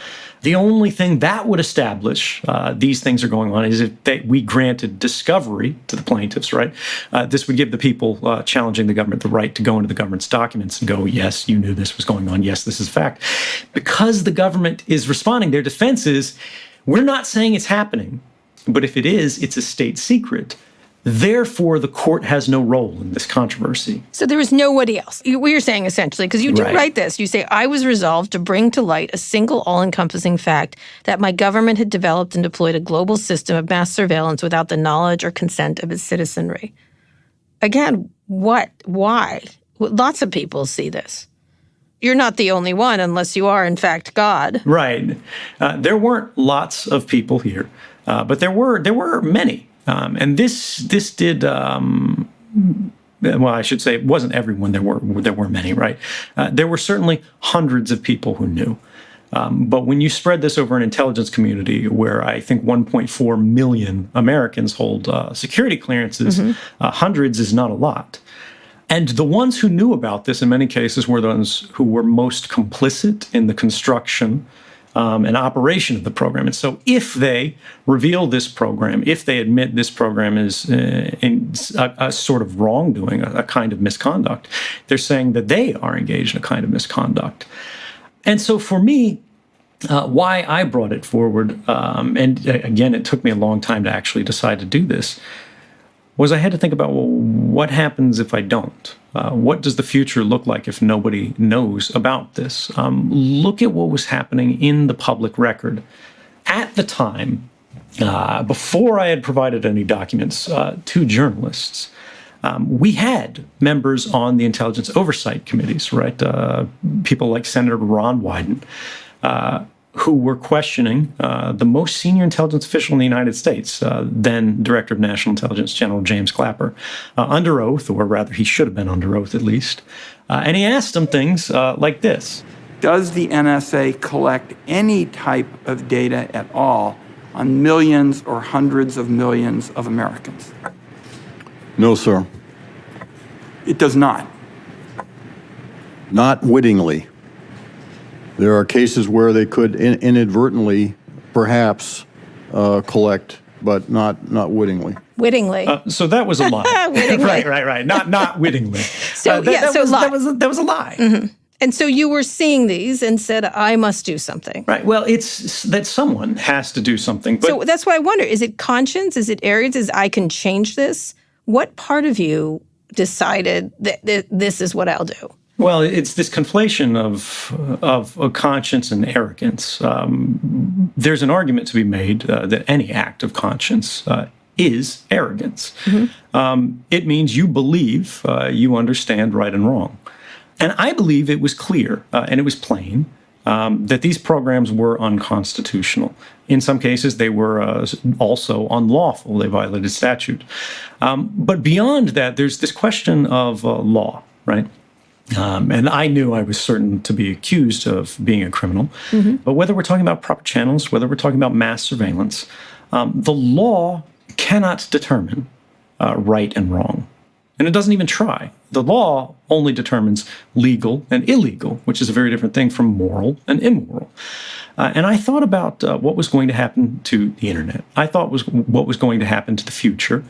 The only thing that would establish these things are going on is if we granted discovery to the plaintiffs, right? This would give the people challenging the government the right to go into the government's documents and go, yes, you knew this was going on. Yes, this is a fact. Because the government is responding, their defense is, we're not saying it's happening, but if it is, it's a state secret. Therefore, the court has no role in this controversy. So there was nobody else. What you're saying, essentially, because you do write this, you say, I was resolved to bring to light a single all-encompassing fact that my government had developed and deployed a global system of mass surveillance without the knowledge or consent of its citizenry. Again, what? Why? Lots of people see this. You're not the only one, unless you are, in fact, God. Right. There weren't lots of people here, but there were many. And this did, well, I should say it wasn't everyone. There were many, right? There were certainly hundreds of people who knew. But when you spread this over an intelligence community where I think 1.4 million Americans hold security clearances, hundreds is not a lot. And the ones who knew about this in many cases were those who were most complicit in the construction and operation of the program. And so if they reveal this program, if they admit this program is a sort of wrongdoing, a kind of misconduct, they're saying that they are engaged in a kind of misconduct. And so for me, why I brought it forward, and again, it took me a long time to actually decide to do this, was I had to think about, well, what happens if I don't? What does the future look like if nobody knows about this? Look at what was happening in the public record. At the time, before I had provided any documents to journalists, we had members on the intelligence oversight committees, right? People like Senator Ron Wyden, who were questioning the most senior intelligence official in the United States, then Director of National Intelligence, General James Clapper, under oath, or rather he should have been under oath at least. And he asked him things like this. Does the NSA collect any type of data at all on millions or hundreds of millions of Americans? No, sir. It does not. Not wittingly. There are cases where they could inadvertently, perhaps, collect, but not wittingly. Wittingly. So that was a lie. Wittingly. Right. Not wittingly. So that was a lie. Mm-hmm. And so you were seeing these and said, I must do something. Right. Well, it's that someone has to do something. But so that's why I wonder, is it conscience? Is it arrogance? Is I can change this? What part of you decided that this is what I'll do? Well, it's this conflation of conscience and arrogance. There's an argument to be made that any act of conscience is arrogance. Mm-hmm. It means you believe you understand right and wrong. And I believe it was clear and it was plain that these programs were unconstitutional. In some cases, they were also unlawful. They violated statute. But beyond that, there's this question of law, right? And I knew I was certain to be accused of being a criminal. Mm-hmm. But whether we're talking about proper channels, whether we're talking about mass surveillance, the law cannot determine right and wrong. And it doesn't even try. The law only determines legal and illegal, which is a very different thing from moral and immoral. And I thought about what was going to happen to the internet. I thought what was going to happen to the future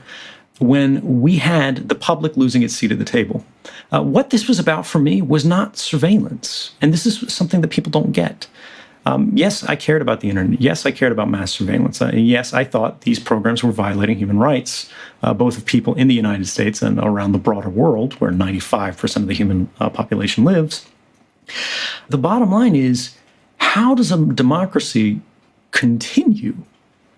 when we had the public losing its seat at the table. What this was about for me was not surveillance. And this is something that people don't get. Yes, I cared about the internet. Yes, I cared about mass surveillance. Yes, I thought these programs were violating human rights, both of people in the United States and around the broader world, where 95% of the human population lives. The bottom line is, how does a democracy continue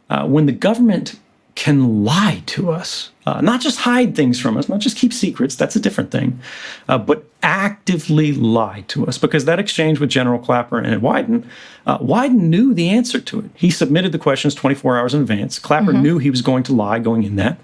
when the government can lie to us, not just hide things from us, not just keep secrets, that's a different thing, but actively lie to us? Because that exchange with General Clapper and Wyden, Wyden knew the answer to it. He submitted the questions 24 hours in advance. Clapper knew he was going to lie going in that.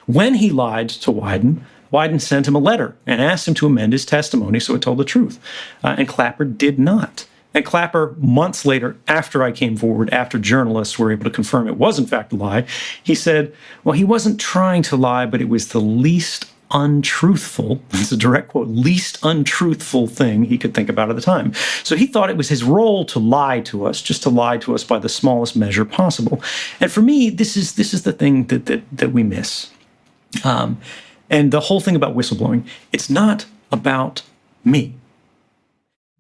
When he lied to Wyden, Wyden sent him a letter and asked him to amend his testimony so it told the truth. And Clapper did not. And Clapper, months later, after I came forward, after journalists were able to confirm it was in fact a lie, he said, well, he wasn't trying to lie, but it was the least untruthful, this is a direct quote, least untruthful thing he could think about at the time. So he thought it was his role to lie to us, just to lie to us by the smallest measure possible. And for me, this is the thing that we miss. And the whole thing about whistleblowing, it's not about me.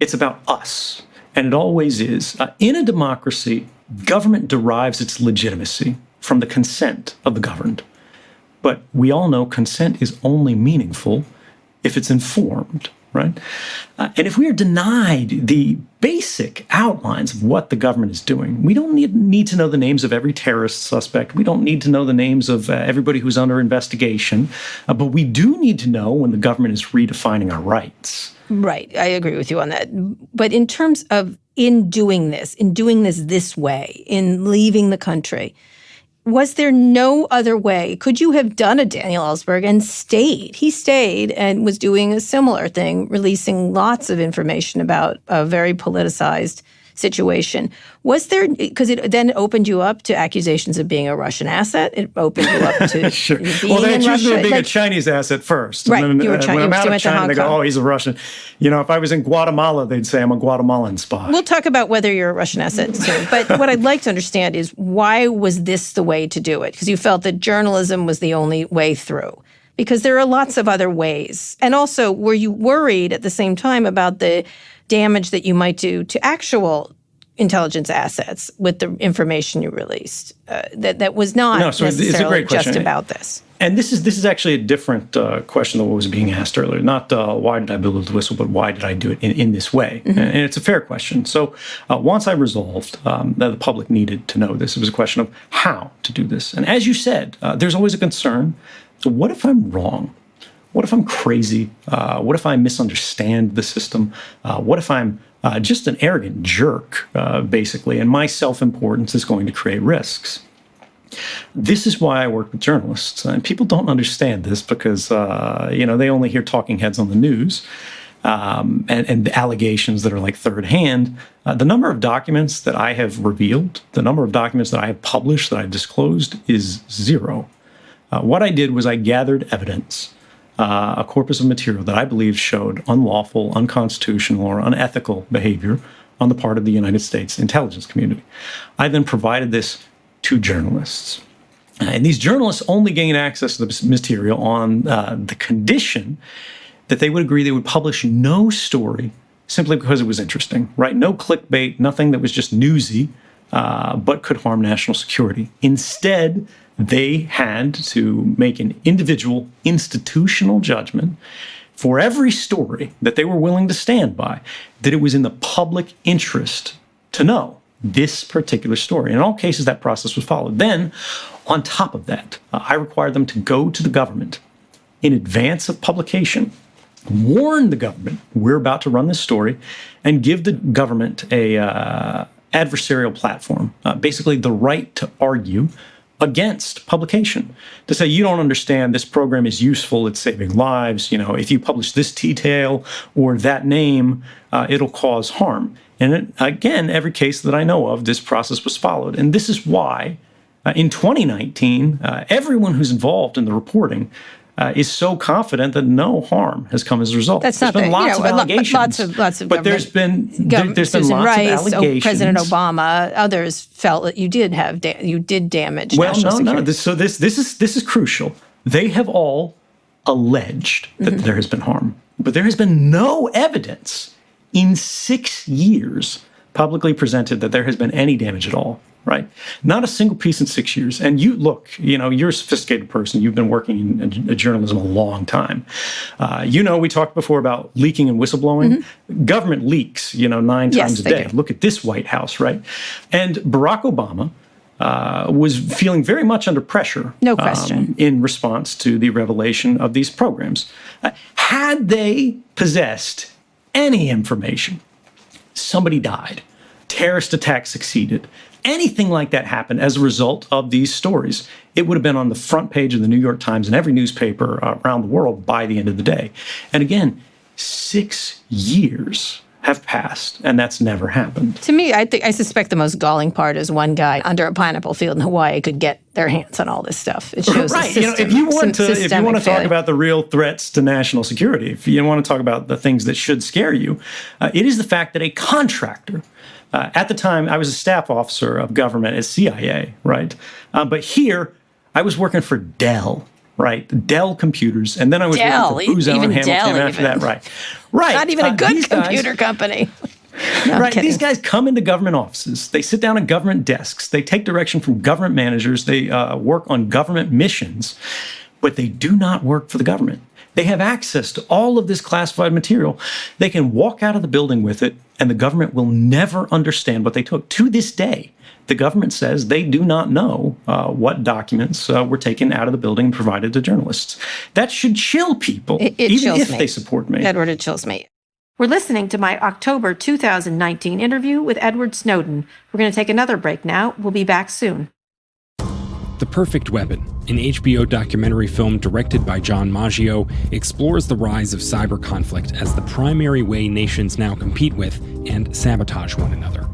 It's about us. And it always is. In a democracy, government derives its legitimacy from the consent of the governed. But we all know consent is only meaningful if it's informed, right? And if we are denied the basic outlines of what the government is doing, we don't need to know the names of every terrorist suspect. We don't need to know the names of everybody who's under investigation. But we do need to know when the government is redefining our rights. Right. I agree with you on that. But in terms of in doing this this way, in leaving the country, was there no other way? Could you have done a Daniel Ellsberg and stayed? He stayed and was doing a similar thing, releasing lots of information about a very politicized situation. Was there, because it then opened you up to accusations of being a Russian asset. It opened you up to sure. being Well, they in accused me Russia. of being a Chinese asset first. Right, And then, you were Chinese. when I'm out You of went to China, Hong they go, Kong. oh, he's a Russian. If I was in Guatemala, they'd say I'm a Guatemalan spy. We'll talk about whether you're a Russian asset soon. But what I'd like to understand is, why was this the way to do it? Because you felt that journalism was the only way through. Because there are lots of other ways. And also, were you worried at the same time about the damage that you might do to actual intelligence assets with the information you released? That was not necessarily just about this. And this is actually a different question than what was being asked earlier. Not why did I build the whistle, but why did I do it in this way? Mm-hmm. And it's a fair question. So once I resolved that the public needed to know this, it was a question of how to do this. And as you said, there's always a concern. So what if I'm wrong? What if I'm crazy? What if I misunderstand the system? What if I'm just an arrogant jerk, basically, and my self-importance is going to create risks? This is why I work with journalists. And people don't understand this because, they only hear talking heads on the news and the allegations that are like third hand. The number of documents that I have revealed, the number of documents that I have published, that I've disclosed is zero. What I did was I gathered evidence, a corpus of material that I believe showed unlawful, unconstitutional, or unethical behavior on the part of the United States intelligence community. I then provided this to journalists. And these journalists only gain access to this material on the condition that they would agree they would publish no story simply because it was interesting, right? No clickbait, nothing that was just newsy, but could harm national security. Instead, they had to make an individual institutional judgment for every story that they were willing to stand by, that it was in the public interest to know this particular story. In all cases, that process was followed. Then, on top of that, I required them to go to the government in advance of publication, warn the government, we're about to run this story, and give the government a adversarial platform, basically the right to argue against publication, to say, you don't understand, this program is useful, it's saving lives, if you publish this detail or that name, it'll cause harm. And again, every case that I know of, this process was followed. And this is why, in 2019, everyone who's involved in the reporting is so confident that no harm has come as a result. There's been lots of allegations. Lots of but there's been Susan lots Rice, of allegations. President Obama, others felt that you did damage national security. This is crucial. They have all alleged that there has been harm, but there has been no evidence in 6 years publicly presented that there has been any damage at all, right? Not a single piece in 6 years. And you look, you're a sophisticated person. You've been working in journalism a long time. We talked before about leaking and whistleblowing. Government leaks, 9 times a day. Look at this White House, right? And Barack Obama was feeling very much under pressure. No question. In response to the revelation of these programs. Had they possessed any information, somebody died, terrorist attack succeeded, anything like that happened as a result of these stories, it would have been on the front page of the New York Times and every newspaper around the world by the end of the day. And again, 6 years have passed, and that's never happened. To me, I suspect the most galling part is one guy under a pineapple field in Hawaii could get their hands on all this stuff. It shows right. If you want to talk about the real threats to national security, if you want to talk about the things that should scare you, it is the fact that a contractor, at the time, I was a staff officer of government at CIA, right? But here, I was working for Dell. Right, Dell Computers, and then I was working for Booz Allen Hamilton after that. Right. Not even a good computer company. No, right. These guys come into government offices. They sit down at government desks. They take direction from government managers. They work on government missions, but they do not work for the government. They have access to all of this classified material. They can walk out of the building with it, and the government will never understand what they took. To this day, the government says they do not know what documents were taken out of the building and provided to journalists. That should chill people, even if they support me. Edward, it chills me. We're listening to my October 2019 interview with Edward Snowden. We're going to take another break now. We'll be back soon. The Perfect Weapon, an HBO documentary film directed by John Maggio, explores the rise of cyber conflict as the primary way nations now compete with and sabotage one another.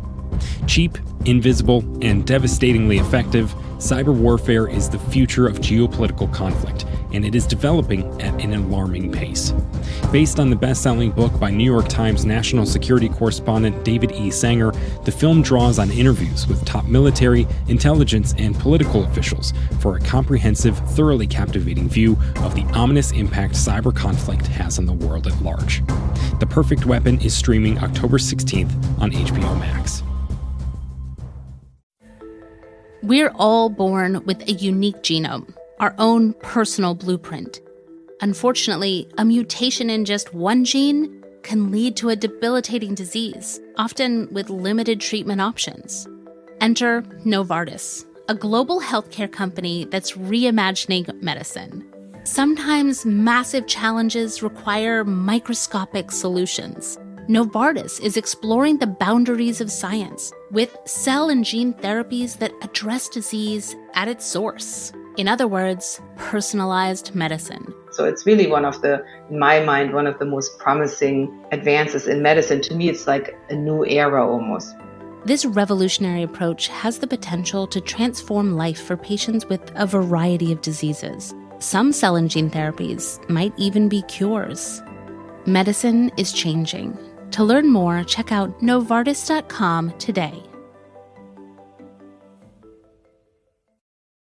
Cheap, invisible, and devastatingly effective, cyber warfare is the future of geopolitical conflict, and it is developing at an alarming pace. Based on the best-selling book by New York Times national security correspondent David E. Sanger, the film draws on interviews with top military, intelligence, and political officials for a comprehensive, thoroughly captivating view of the ominous impact cyber conflict has on the world at large. The Perfect Weapon is streaming October 16th on HBO Max. We're all born with a unique genome, our own personal blueprint. Unfortunately, a mutation in just one gene can lead to a debilitating disease, often with limited treatment options. Enter Novartis, a global healthcare company that's reimagining medicine. Sometimes massive challenges require microscopic solutions. Novartis is exploring the boundaries of science with cell and gene therapies that address disease at its source. In other words, personalized medicine. So it's really in my mind, one of the most promising advances in medicine. To me, it's like a new era almost. This revolutionary approach has the potential to transform life for patients with a variety of diseases. Some cell and gene therapies might even be cures. Medicine is changing. To learn more, check out Novartis.com today.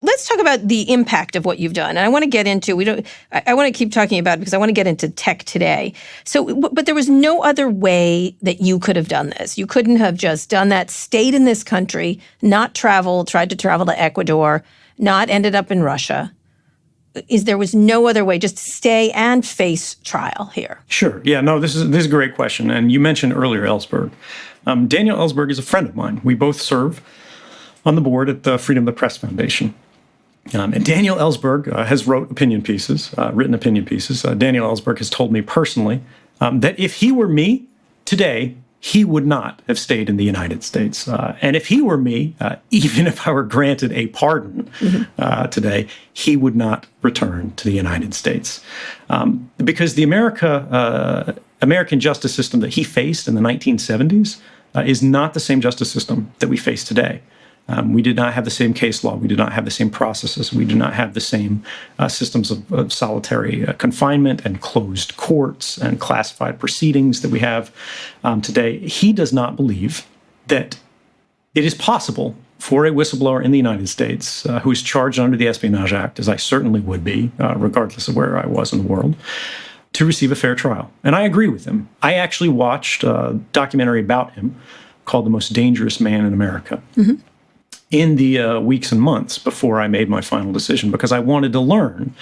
Let's talk about the impact of what you've done. And I want to get into, I want to keep talking about it because I want to get into tech today. So, but there was no other way that you could have done this. You couldn't have just done that, stayed in this country, not traveled, tried to travel to Ecuador, not ended up in Russia. There was no other way, just to stay and face trial here? Sure. Yeah, no, this is a great question. And you mentioned earlier Ellsberg. Daniel Ellsberg is a friend of mine. We both serve on the board at the Freedom of the Press Foundation. And Daniel Ellsberg has written opinion pieces. Daniel Ellsberg has told me personally that if he were me today, he would not have stayed in the United States. And if he were me, even if I were granted a pardon today, he would not return to the United States. Because the American justice system that he faced in the 1970s is not the same justice system that we face today. We did not have the same case law. We did not have the same processes. We did not have the same systems of solitary confinement and closed courts and classified proceedings that we have today. He does not believe that it is possible for a whistleblower in the United States who is charged under the Espionage Act, as I certainly would be, regardless of where I was in the world, to receive a fair trial. And I agree with him. I actually watched a documentary about him called The Most Dangerous Man in America. In the weeks and months before I made my final decision, because I wanted to learn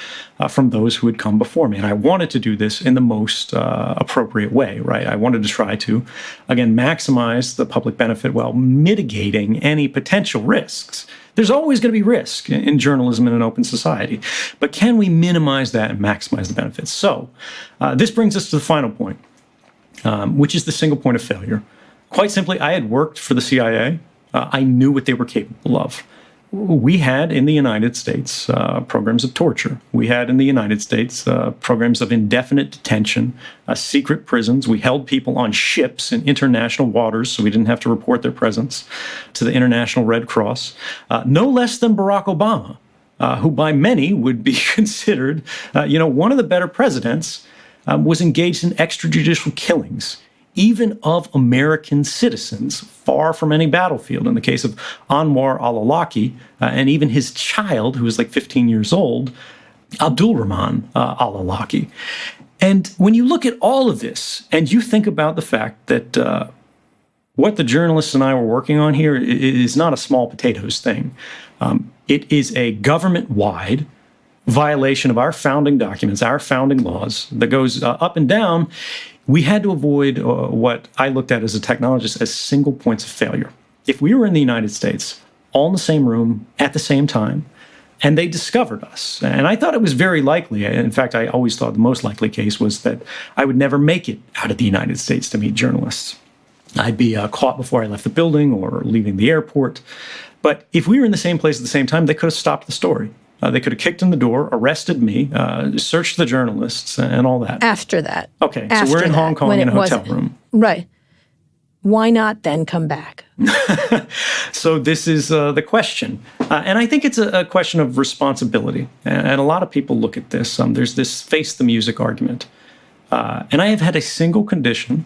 from those who had come before me. And I wanted to do this in the most appropriate way, right? I wanted to try to, again, maximize the public benefit while mitigating any potential risks. There's always going to be risk in journalism in an open society, but can we minimize that and maximize the benefits? So this brings us to the final point, which is the single point of failure. Quite simply, I had worked for the CIA. I knew what they were capable of. We had in the United States programs of torture. We had in the United States programs of indefinite detention, secret prisons. We held people on ships in international waters so we didn't have to report their presence to the International Red Cross. No less than Barack Obama, who by many would be considered, one of the better presidents, was engaged in extrajudicial killings, even of American citizens, far from any battlefield. In the case of Anwar al-Awlaki, and even his child, who was like 15 years old, Abdul Rahman al-Awlaki. And when you look at all of this, and you think about the fact that what the journalists and I were working on here is not a small potatoes thing. It is a government-wide violation of our founding documents, our founding laws, that goes up and down. We had to avoid what I looked at as a technologist as single points of failure. If we were in the United States, all in the same room at the same time, and they discovered us, and I thought it was very likely, in fact, I always thought the most likely case was that I would never make it out of the United States to meet journalists. I'd be caught before I left the building or leaving the airport. But if we were in the same place at the same time, they could have stopped the story. They could have kicked in the door, arrested me, searched the journalists, and all that. After that. Okay, so we're in Hong Kong in a hotel room. Right. Why not then come back? So this is the question. And I think it's a question of responsibility. And a lot of people look at this. There's this face the music argument. And I have had a single condition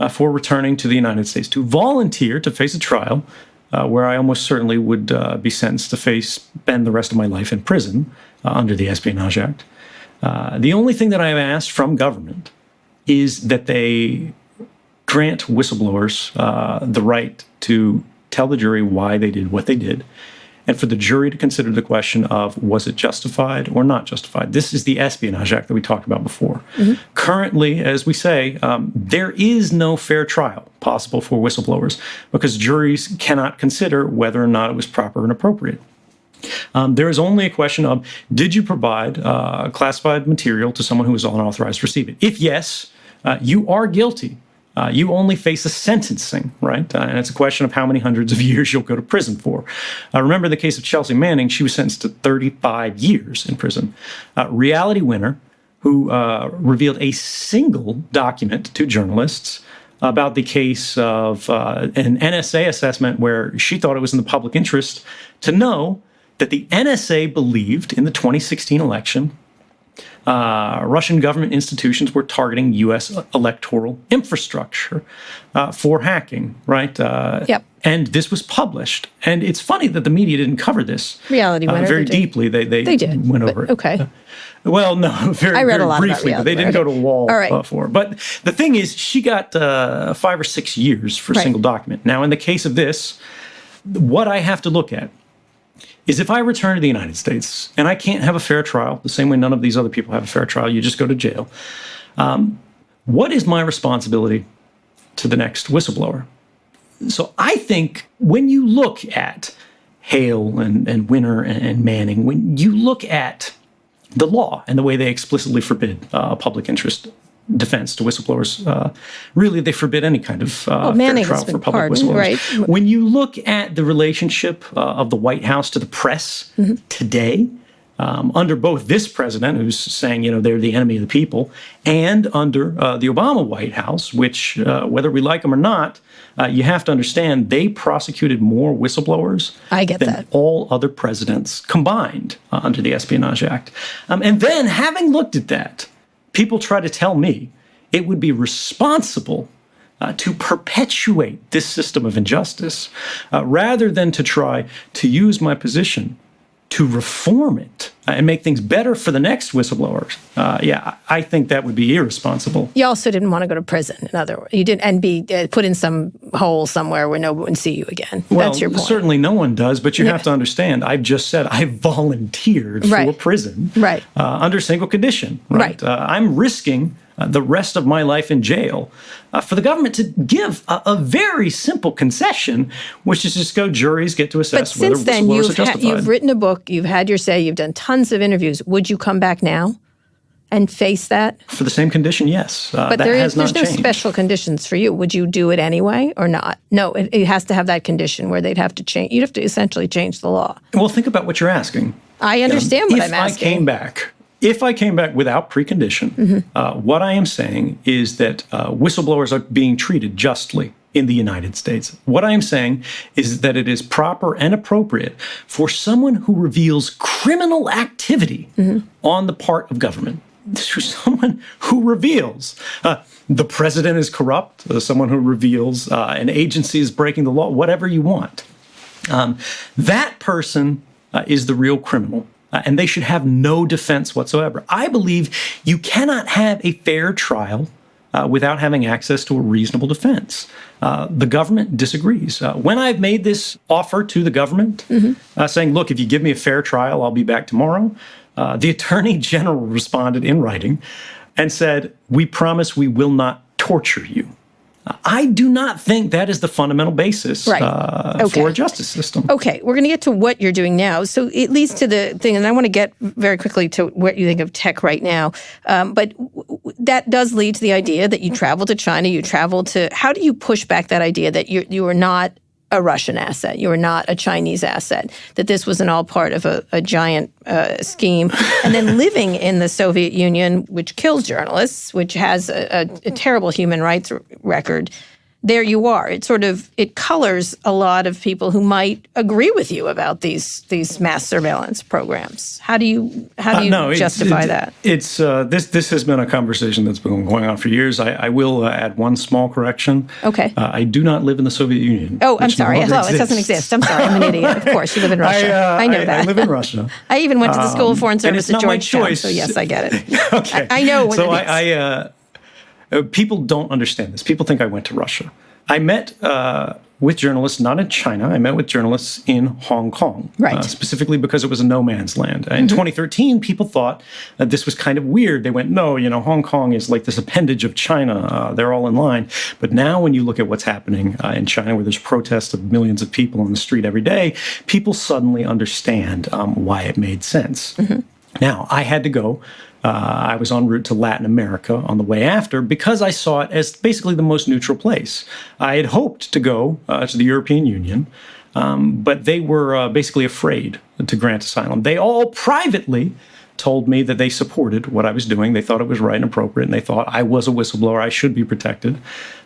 for returning to the United States, to volunteer to face a trial where I almost certainly would be sentenced to spend the rest of my life in prison under the Espionage Act. The only thing that I have asked from government is that they grant whistleblowers the right to tell the jury why they did what they did, and for the jury to consider the question of, was it justified or not justified? This is the Espionage Act that we talked about before. Currently, as we say, there is no fair trial possible for whistleblowers because juries cannot consider whether or not it was proper and appropriate. There is only a question of, did you provide classified material to someone who was unauthorized to receive it? If yes, you are guilty. You only face a sentencing, right? And it's a question of how many hundreds of years you'll go to prison for. Remember the case of Chelsea Manning. She was sentenced to 35 years in prison. Reality Winner, who revealed a single document to journalists about the case of an NSA assessment where she thought it was in the public interest to know that the NSA believed in the 2016 election Russian government institutions were targeting U.S. electoral infrastructure for hacking, right? Yep. And this was published. And it's funny that the media didn't cover this Reality Winner very deeply. They did, went over it. Okay. Well, no, very, I read very a lot briefly, about but they didn't go to wall All right. for it. But the thing is, she got 5 or 6 years for a single document. Now, in the case of this, what I have to look at is if I return to the United States and I can't have a fair trial, the same way none of these other people have a fair trial, you just go to jail. What is my responsibility to the next whistleblower? So I think when you look at Hale and Winner and Manning, when you look at the law and the way they explicitly forbid public interest defense to whistleblowers, really they forbid any kind of fair trial for public whistleblowers. Right. When you look at the relationship of the White House to the press today, under both this president, who's saying, they're the enemy of the people, and under the Obama White House, which, whether we like them or not, you have to understand they prosecuted more whistleblowers than all other presidents combined under the Espionage Act. And then, having looked at that, people try to tell me it would be responsible to perpetuate this system of injustice rather than to try to use my position to reform it and make things better for the next whistleblowers, I think that would be irresponsible. You also didn't want to go to prison, in other words. You didn't, and be put in some hole somewhere where no one would see you again. Well, that's your point. Certainly no one does, but you have to understand, I've just said I volunteered for prison under single condition. Right. I'm risking the rest of my life in jail for the government to give a very simple concession, which is just go, juries get to assess whether whistleblowers are justified. You've written a book, you've had your say, you've done tons of interviews. Would you come back now and face that? For the same condition, yes. But there's no special conditions for you. Would you do it anyway or not? No, it has to have that condition where they'd have to change. You'd have to essentially change the law. Well, think about what you're asking. I understand what I'm asking. If I came back without precondition, what I am saying is that whistleblowers are being treated justly in the United States. What I am saying is that it is proper and appropriate for someone who reveals criminal activity on the part of government, to someone who reveals the president is corrupt, someone who reveals an agency is breaking the law, whatever you want. That person is the real criminal. And they should have no defense whatsoever. I believe you cannot have a fair trial without having access to a reasonable defense. The government disagrees. When I've made this offer to the government, saying, look, if you give me a fair trial, I'll be back tomorrow, the Attorney General responded in writing and said, we promise we will not torture you. I do not think that is the fundamental basis for a justice system. Okay, we're going to get to what you're doing now. So it leads to the thing, and I want to get very quickly to what you think of tech right now. But that does lead to the idea that you travel to China, you travel to, how do you push back that idea that you are not a Russian asset, you are not a Chinese asset, that this wasn't all part of a giant scheme? And then living in the Soviet Union, which kills journalists, which has a terrible human rights record, there you are. It colors a lot of people who might agree with you about these mass surveillance programs. How do you justify that? It's this has been a conversation that's been going on for years. I will add one small correction. Okay. I do not live in the Soviet Union. Oh, I'm sorry. It doesn't exist. I'm sorry. I'm an idiot. Of course, you live in Russia. I know that. I live in Russia. I even went to the School of Foreign Service at Georgetown, so yes, I get it. Okay. I know what it is. People don't understand this. People think I went to Russia. I met with journalists, not in China. I met with journalists in Hong Kong, specifically because it was a no man's land. In 2013, people thought that this was kind of weird. They went, no, Hong Kong is like this appendage of China. They're all in line. But now when you look at what's happening in China, where there's protests of millions of people on the street every day, people suddenly understand why it made sense. Now, I had to go. I was en route to Latin America on the way after because I saw it as basically the most neutral place. I had hoped to go to the European Union, but they were basically afraid to grant asylum. They all privately told me that they supported what I was doing. They thought it was right and appropriate, and they thought I was a whistleblower. I should be protected.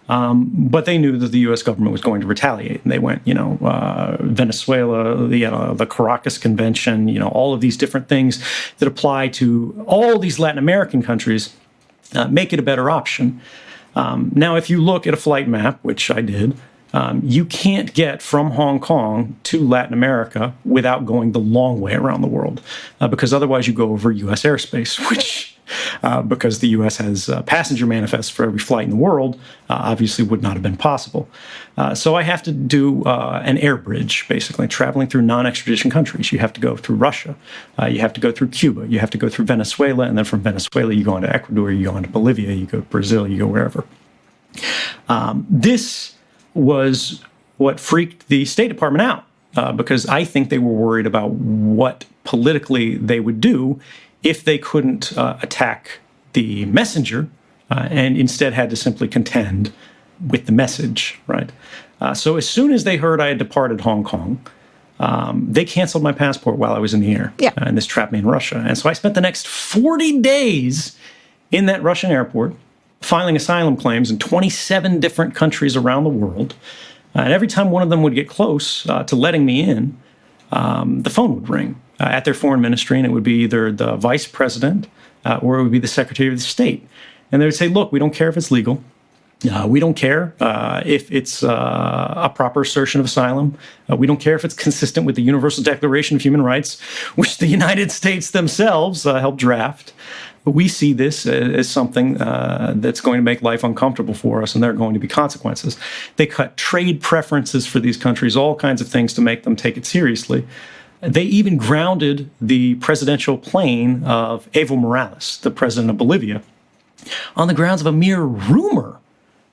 But they knew that the U.S. government was going to retaliate. And they went, Venezuela, the Caracas Convention, all of these different things that apply to all these Latin American countries make it a better option. Now, if you look at a flight map, which I did, you can't get from Hong Kong to Latin America without going the long way around the world, because otherwise you go over U.S. airspace, which, because the U.S. has passenger manifests for every flight in the world, obviously would not have been possible. So I have to do an air bridge, basically, traveling through non-extradition countries. You have to go through Russia. You have to go through Cuba. You have to go through Venezuela. And then from Venezuela, you go into Ecuador, you go into Bolivia, you go to Brazil, you go wherever. This was what freaked the State Department out, because I think they were worried about what politically they would do if they couldn't attack the messenger and instead had to simply contend with the message, right? So as soon as they heard I had departed Hong Kong, they canceled my passport while I was in the air. And this trapped me in Russia. And so I spent the next 40 days in that Russian airport filing asylum claims in 27 different countries around the world. And every time one of them would get close to letting me in, the phone would ring at their foreign ministry, and it would be either the vice president or it would be the secretary of state. And they would say, look, we don't care if it's legal. We don't care if it's a proper assertion of asylum. We don't care if it's consistent with the Universal Declaration of Human Rights, which the United States themselves helped draft. But we see this as something that's going to make life uncomfortable for us, and there are going to be consequences. They cut trade preferences for these countries, all kinds of things to make them take it seriously. They even grounded the presidential plane of Evo Morales, the president of Bolivia, on the grounds of a mere rumor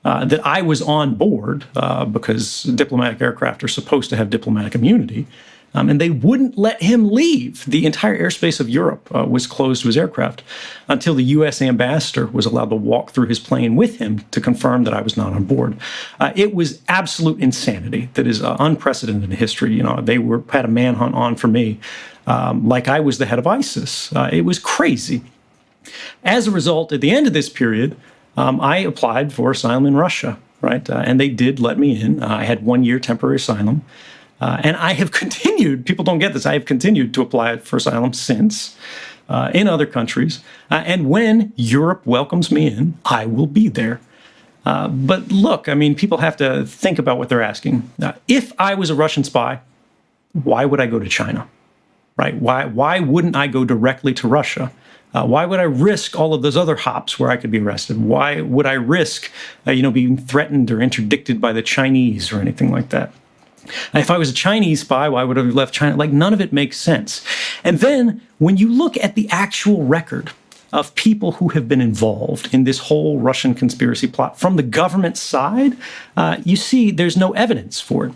that I was on board because diplomatic aircraft are supposed to have diplomatic immunity, and they wouldn't let him leave. The entire airspace of Europe was closed to his aircraft until the U.S. ambassador was allowed to walk through his plane with him to confirm that I was not on board. It was absolute insanity that is unprecedented in history. They had a manhunt on for me like I was the head of ISIS. It was crazy. As a result, at the end of this period, I applied for asylum in Russia, right? And they did let me in. I had 1 year temporary asylum. And I have continued, people don't get this, I have continued to apply for asylum since in other countries. And when Europe welcomes me in, I will be there. But look, people have to think about what they're asking. If I was a Russian spy, why would I go to China, right? Why wouldn't I go directly to Russia? Why would I risk all of those other hops where I could be arrested? Why would I risk, being threatened or interdicted by the Chinese or anything like that? If I was a Chinese spy, why would I have left China? None of it makes sense. And then when you look at the actual record of people who have been involved in this whole Russian conspiracy plot from the government side, you see there's no evidence for it.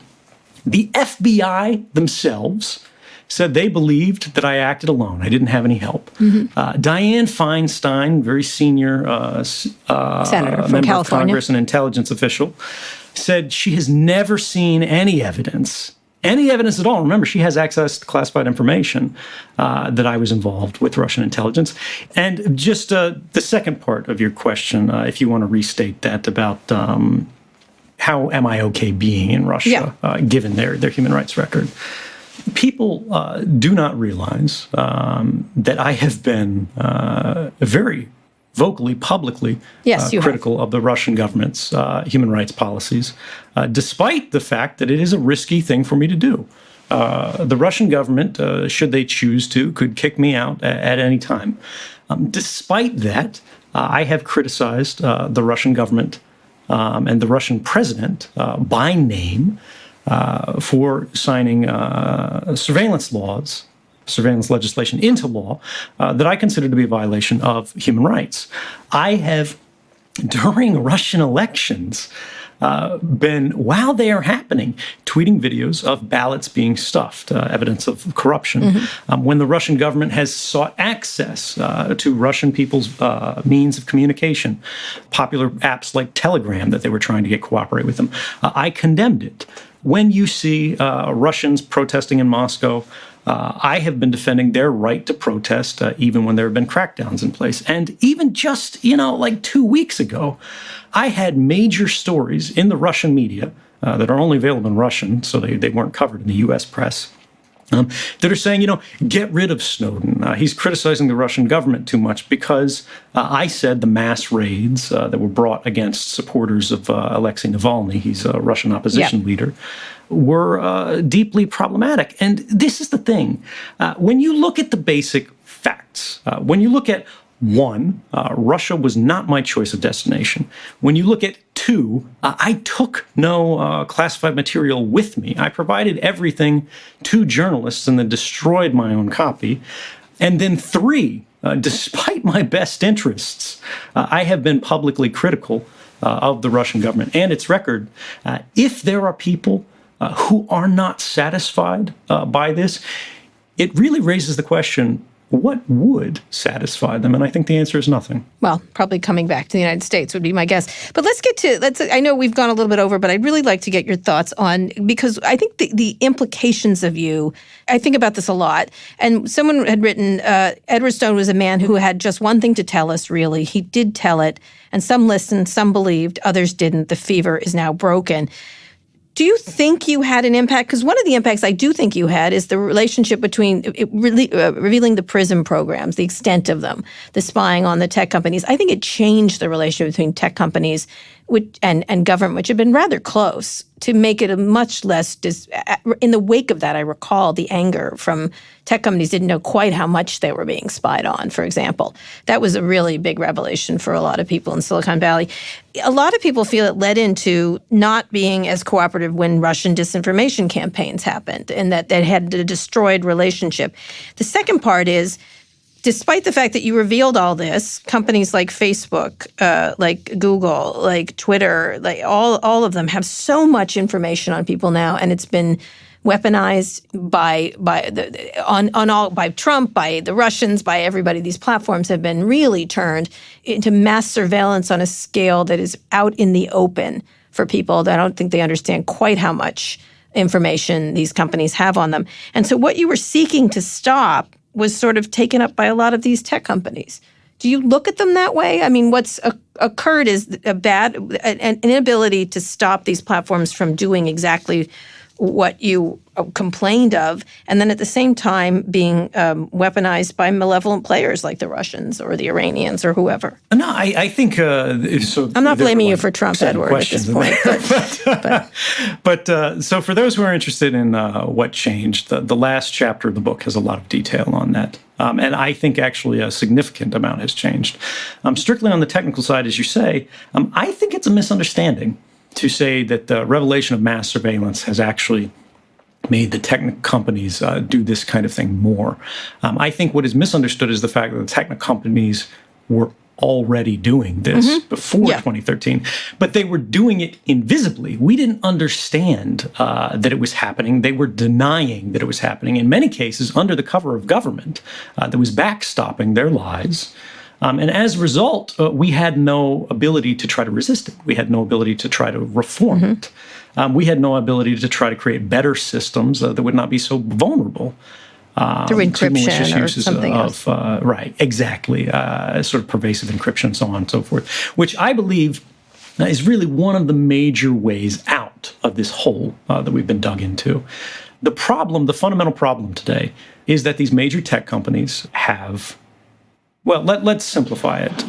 The FBI themselves said they believed that I acted alone. I didn't have any help. Mm-hmm. Dianne Feinstein, very senior Senator from member California, of Congress and intelligence official, said she has never seen any evidence at all. Remember, she has access to classified information that I was involved with Russian intelligence. And just the second part of your question, if you want to restate that about how am I okay being in Russia, given their human rights record. People do not realize that I have been very vocally, publicly critical of the Russian government's human rights policies, despite the fact that it is a risky thing for me to do. The Russian government, should they choose to, could kick me out at any time. Despite that, I have criticized the Russian government and the Russian president by name for signing surveillance legislation into law that I consider to be a violation of human rights. I have, during Russian elections, been, while they are happening, tweeting videos of ballots being stuffed, evidence of corruption. Mm-hmm. When the Russian government has sought access to Russian people's means of communication, popular apps like Telegram that they were trying to get cooperate with them, I condemned it. When you see Russians protesting in Moscow, I have been defending their right to protest, even when there have been crackdowns in place. And even just, 2 weeks ago, I had major stories in the Russian media that are only available in Russian, so they weren't covered in the U.S. press, that are saying, get rid of Snowden. He's criticizing the Russian government too much because I said the mass raids that were brought against supporters of Alexei Navalny, he's a Russian opposition leader, were deeply problematic. And this is the thing. When you look at the basic facts, when you look at one, Russia was not my choice of destination. When you look at two, I took no classified material with me. I provided everything to journalists and then destroyed my own copy. And then three, despite my best interests, I have been publicly critical of the Russian government and its record. If there are people who are not satisfied by this, it really raises the question, what would satisfy them? And I think the answer is nothing. Well, probably coming back to the United States would be my guess. But let's get to, I know we've gone a little bit over, but I'd really like to get your thoughts on, because I think the implications of you, I think about this a lot. And someone had written, Edward Snowden was a man who had just one thing to tell us, really. He did tell it, and some listened, some believed, others didn't. The fever is now broken. Do you think you had an impact? Because one of the impacts I do think you had is the relationship between revealing the PRISM programs, the extent of them, the spying on the tech companies. I think it changed the relationship between tech companies and government, which had been rather close, to make it a much less in the wake of that, I recall the anger from tech companies didn't know quite how much they were being spied on, for example. That was a really big revelation for a lot of people in Silicon Valley. A lot of people feel it led into not being as cooperative when Russian disinformation campaigns happened, and that had a destroyed relationship. The second part is, despite the fact that you revealed all this, companies like Facebook, like Google, like Twitter, like all of them have so much information on people now, and it's been weaponized by Trump, by the Russians, by everybody. These platforms have been really turned into mass surveillance on a scale that is out in the open for people that I don't think they understand quite how much information these companies have on them. And so what you were seeking to stop was sort of taken up by a lot of these tech companies. Do you look at them that way? I mean, what's occurred is an inability to stop these platforms from doing exactly what you complained of, and then at the same time being weaponized by malevolent players like the Russians or the Iranians or whoever. No, I think so. I'm not blaming you for Trump, Edward, at this point. But so for those who are interested in what changed, the last chapter of the book has a lot of detail on that. And I think actually a significant amount has changed. Strictly on the technical side, as you say, I think it's a misunderstanding to say that the revelation of mass surveillance has actually made the tech companies do this kind of thing more. I think what is misunderstood is the fact that the tech companies were already doing this before 2013, but they were doing it invisibly. We didn't understand that it was happening. They were denying that it was happening, in many cases under the cover of government that was backstopping their lies. And as a result, we had no ability to try to resist it. We had no ability to try to reform it. We had no ability to try to create better systems that would not be so vulnerable through encryption or something else. Right, exactly. Sort of pervasive encryption and so on and so forth, which I believe is really one of the major ways out of this hole that we've been dug into. The fundamental problem today is that these major tech companies have... Well, let's simplify it.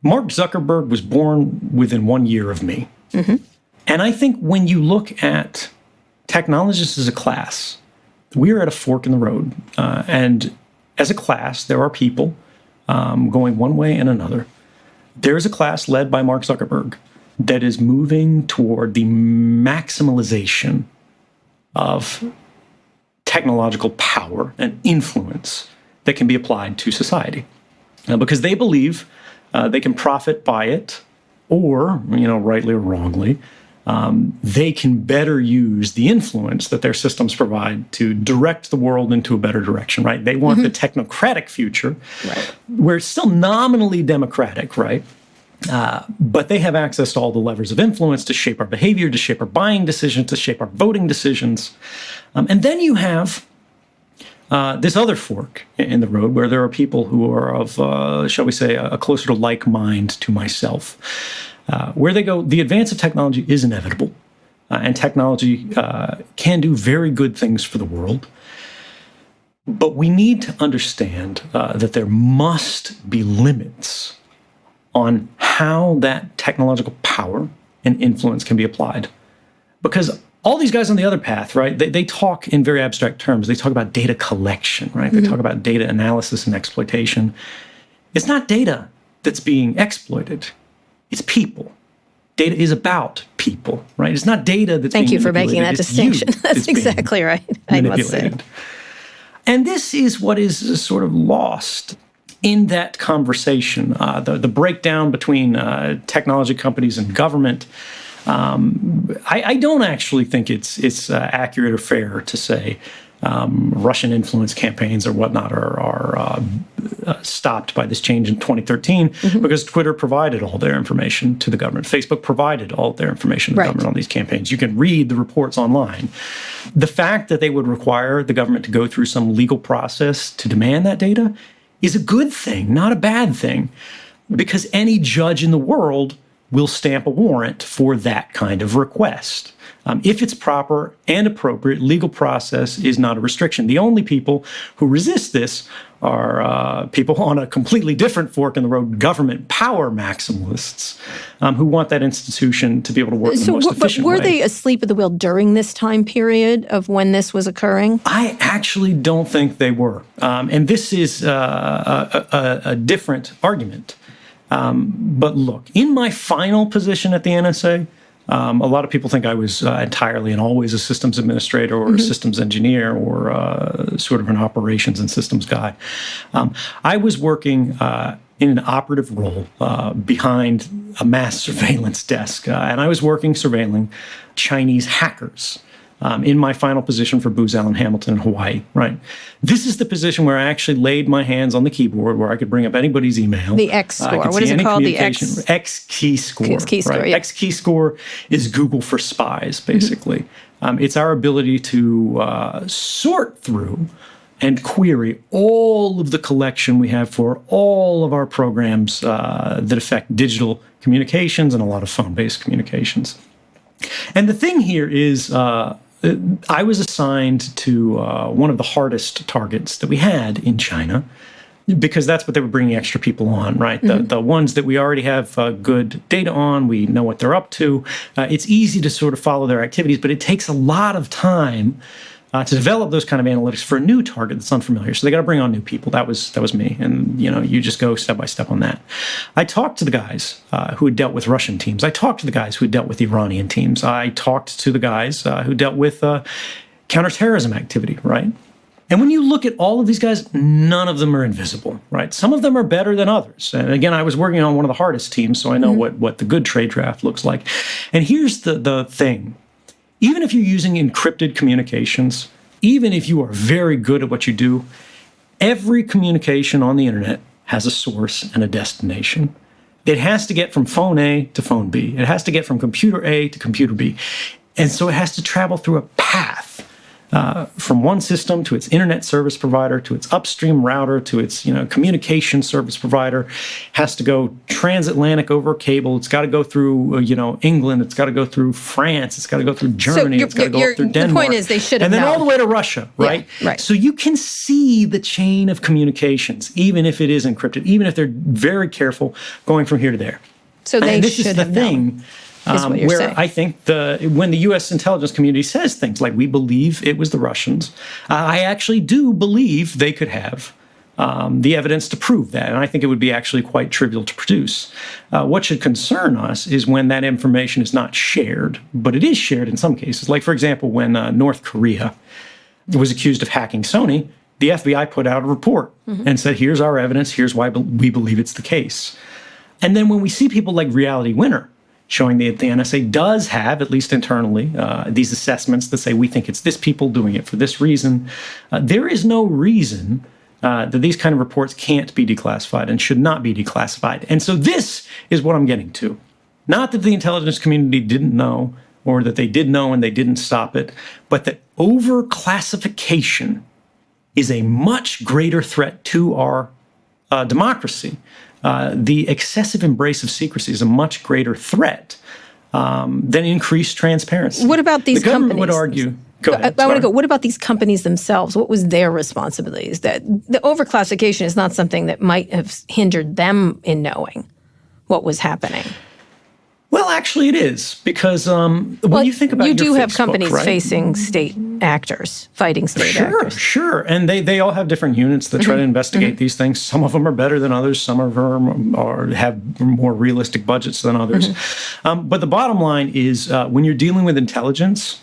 Mark Zuckerberg was born within 1 year of me. And I think when you look at technologists as a class, we're at a fork in the road. And as a class, there are people going one way and another. There's a class led by Mark Zuckerberg that is moving toward the maximalization of technological power and influence that can be applied to society, because they believe they can profit by it, or, rightly or wrongly, they can better use the influence that their systems provide to direct the world into a better direction, right? They want the technocratic future, where it's still nominally democratic, right? But they have access to all the levers of influence to shape our behavior, to shape our buying decisions, to shape our voting decisions. And then you have this other fork in the road where there are people who are of, shall we say, a closer to like mind to myself, where they go, the advance of technology is inevitable, and technology can do very good things for the world. But we need to understand that there must be limits on how that technological power and influence can be applied. Because all these guys on the other path, right, they talk in very abstract terms. They talk about data collection, right? They talk about data analysis and exploitation. It's not data that's being exploited. It's people. Data is about people, right? It's not data that's Thank being you for making that distinction. That's exactly right, I must say. And this is what is sort of lost in that conversation, the breakdown between technology companies and government. I don't actually think it's accurate or fair to say Russian influence campaigns or whatnot are stopped by this change in 2013 because Twitter provided all their information to the government. Facebook provided all their information to the government on these campaigns. You can read the reports online. The fact that they would require the government to go through some legal process to demand that data is a good thing, not a bad thing, because any judge in the world will stamp a warrant for that kind of request. If it's proper and appropriate, legal process is not a restriction. The only people who resist this are people on a completely different fork in the road, government power maximalists, who want that institution to be able to work in the most efficient way. But were they asleep at the wheel during this time period of when this was occurring? I actually don't think they were. And this is a different argument. But look, in my final position at the NSA, a lot of people think I was entirely and always a systems administrator or a systems engineer or sort of an operations and systems guy. I was working in an operative role behind a mass surveillance desk, and I was surveilling Chinese hackers. In my final position for Booz Allen Hamilton in Hawaii, right? This is the position where I actually laid my hands on the keyboard, where I could bring up anybody's email. The X score. What is it called? The X key score. Key score, right? yeah. X key score is Google for spies, basically. It's our ability to sort through and query all of the collection we have for all of our programs that affect digital communications and a lot of phone-based communications. And the thing here is, I was assigned to one of the hardest targets that we had in China, because that's what they were bringing extra people on, right? The ones that we already have good data on, we know what they're up to. It's easy to sort of follow their activities, but it takes a lot of time to develop those kind of analytics for a new target that's unfamiliar. So they got to bring on new people. That was me. And, you just go step by step on that. I talked to the guys who had dealt with Russian teams. I talked to the guys who had dealt with Iranian teams. I talked to the guys who dealt with counterterrorism activity, right? And when you look at all of these guys, none of them are invisible, right? Some of them are better than others. And again, I was working on one of the hardest teams, so I know what the good trade draft looks like. And here's the thing. Even if you're using encrypted communications, even if you are very good at what you do, every communication on the internet has a source and a destination. It has to get from phone A to phone B. It has to get from computer A to computer B. And so it has to travel through a path from one system to its internet service provider, to its upstream router, to its communication service provider. Has to go transatlantic over cable. It's got to go through England. It's got to go through France. It's got to go through Germany. It's got to go through Denmark. The point is they should have known. And then known. all the way to Russia, right? Yeah, right. So you can see the chain of communications, even if it is encrypted, even if they're very careful going from here to there. So they this should is the have thing. known. Where saying. I think when the U.S. intelligence community says things like, we believe it was the Russians, I actually do believe they could have the evidence to prove that. And I think it would be actually quite trivial to produce. What should concern us is when that information is not shared, but it is shared in some cases. Like, for example, when North Korea was accused of hacking Sony, the FBI put out a report and said, here's our evidence, here's why we believe it's the case. And then when we see people like Reality Winner, showing that the NSA does have, at least internally, these assessments that say we think it's this people doing it for this reason. There is no reason that these kind of reports can't be declassified and should not be declassified. And so this is what I'm getting to. Not that the intelligence community didn't know, or that they did know and they didn't stop it, but that overclassification is a much greater threat to our democracy. The excessive embrace of secrecy is a much greater threat than increased transparency. What about these companies? The government companies? would argue. Go ahead. I want to go. What about these companies themselves? What was their responsibilities? That the overclassification is not something that might have hindered them in knowing what was happening. Well, actually, it is, because when you think about you do have Facebook, companies right? facing state actors, fighting state actors. Sure. And they all have different units that try to investigate these things. Some of them are better than others. Some of them have more realistic budgets than others. But the bottom line is when you're dealing with intelligence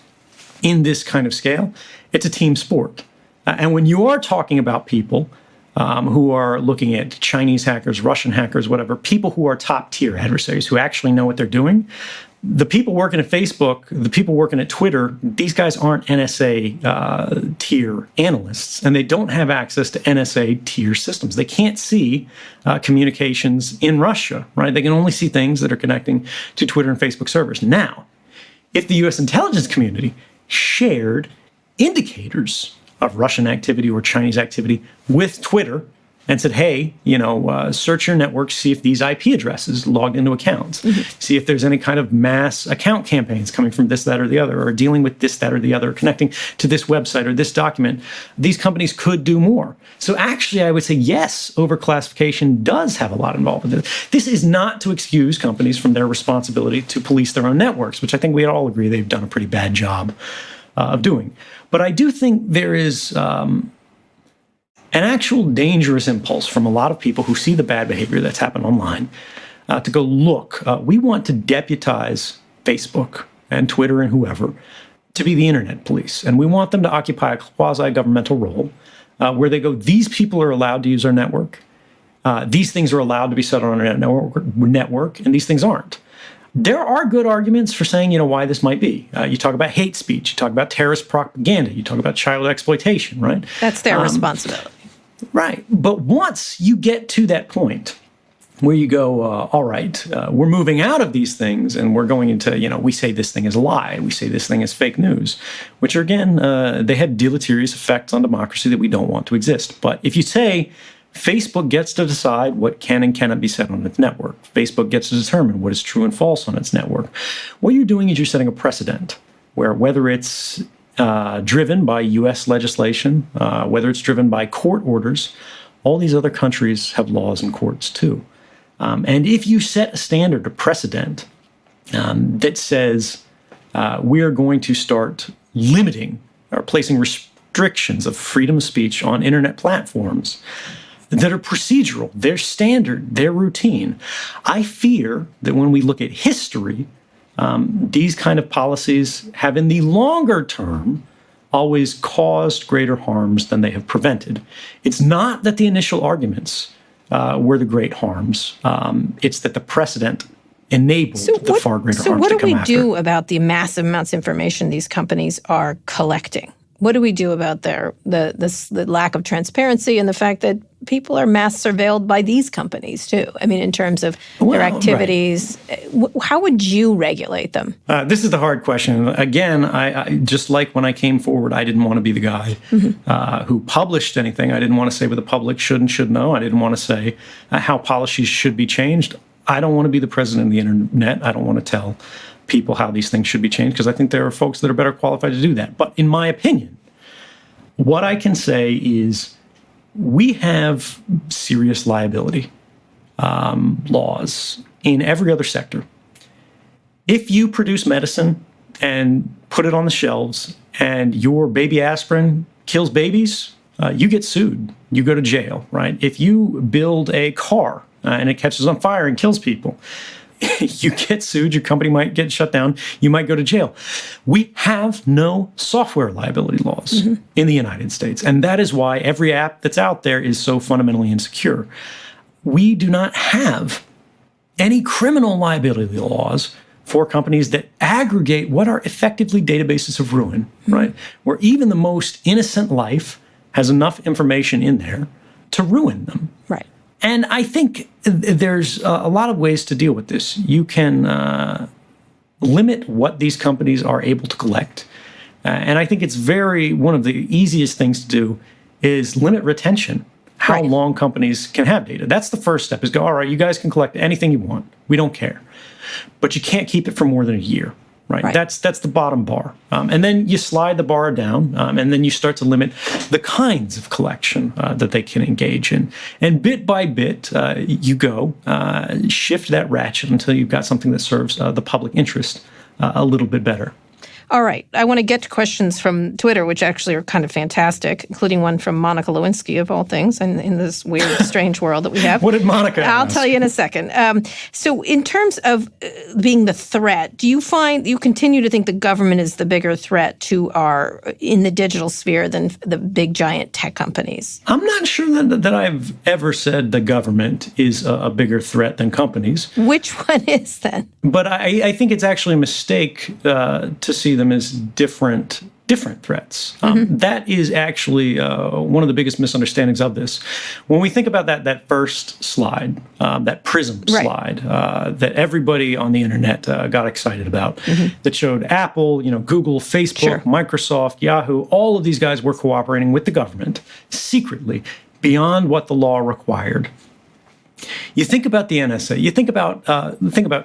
in this kind of scale, it's a team sport. And when you are talking about people who are looking at Chinese hackers, Russian hackers, whatever, people who are top-tier adversaries who actually know what they're doing, the people working at Facebook, the people working at Twitter, these guys aren't NSA tier analysts, and they don't have access to NSA tier systems. They can't see communications in Russia, right? They can only see things that are connecting to Twitter and Facebook servers. Now, if the U.S. intelligence community shared indicators of Russian activity or Chinese activity with Twitter and said, hey, search your network, see if these IP addresses logged into accounts, see if there's any kind of mass account campaigns coming from this, that, or the other, or dealing with this, that, or the other, or connecting to this website or this document, these companies could do more. So actually, I would say, yes, overclassification does have a lot involved with it. This is not to excuse companies from their responsibility to police their own networks, which I think we all agree they've done a pretty bad job of doing. But I do think there is an actual dangerous impulse from a lot of people who see the bad behavior that's happened online to go, look, we want to deputize Facebook and Twitter and whoever to be the internet police. And we want them to occupy a quasi-governmental role where they go, these people are allowed to use our network. These things are allowed to be set on our network, and these things aren't. There are good arguments for saying, why this might be. You talk about hate speech. You talk about terrorist propaganda. You talk about child exploitation, right? That's their responsibility. Right. But once you get to that point where you go, all right, we're moving out of these things and we're going into, we say this thing is a lie. We say this thing is fake news, which are, again, they have deleterious effects on democracy that we don't want to exist. But if you say Facebook gets to decide what can and cannot be said on its network, Facebook gets to determine what is true and false on its network, what you're doing is you're setting a precedent where whether it's driven by U.S. legislation, whether it's driven by court orders, all these other countries have laws and courts too. And if you set a standard, a precedent that says we are going to start limiting or placing restrictions of freedom of speech on internet platforms that are procedural, they're standard, they're routine, I fear that when we look at history, these kind of policies have, in the longer term, always caused greater harms than they have prevented. It's not that the initial arguments were the great harms. It's that the precedent enabled the far greater harms to come after. So what do we do about the massive amounts of information these companies are collecting? What do we do about the lack of transparency and the fact that people are mass surveilled by these companies too? I mean, in terms of their activities, right. How would you regulate them? This is the hard question. Again, I just like when I came forward, I didn't want to be the guy who published anything. I didn't want to say what the public should and should know. I didn't want to say how policies should be changed. I don't want to be the president of the internet. I don't want to tell people how these things should be changed because I think there are folks that are better qualified to do that. But in my opinion, what I can say is we have serious liability laws in every other sector. If you produce medicine and put it on the shelves and your baby aspirin kills babies, you get sued. You go to jail, right? If you build a car and it catches on fire and kills people, you get sued, your company might get shut down, you might go to jail. We have no software liability laws in the United States, and that is why every app that's out there is so fundamentally insecure. We do not have any criminal liability laws for companies that aggregate what are effectively databases of ruin, right? Where even the most innocent life has enough information in there to ruin them. Right. And I think there's a lot of ways to deal with this. You can limit what these companies are able to collect. And I think it's one of the easiest things to do is limit retention, how long companies can have data. That's the first step is go, all right, you guys can collect anything you want. We don't care. But you can't keep it for more than a year. Right. That's the bottom bar. And then you slide the bar down, and then you start to limit the kinds of collection that they can engage in. And bit by bit, you go, shift that ratchet until you've got something that serves the public interest a little bit better. All right. I want to get to questions from Twitter, which actually are kind of fantastic, including one from Monica Lewinsky, of all things, in this weird, strange world that we have. What did Monica ask? I'll tell you in a second. So in terms of being the threat, do you continue to think the government is the bigger threat in the digital sphere than the big, giant tech companies? I'm not sure that I've ever said the government is a bigger threat than companies. Which one is then? But I think it's actually a mistake to see them as different threats. That is actually one of the biggest misunderstandings of this. When we think about that first slide, that PRISM slide that everybody on the internet got excited about, that showed Apple, Google, Facebook, Microsoft, Yahoo, all of these guys were cooperating with the government secretly beyond what the law required. You think about the NSA. You think about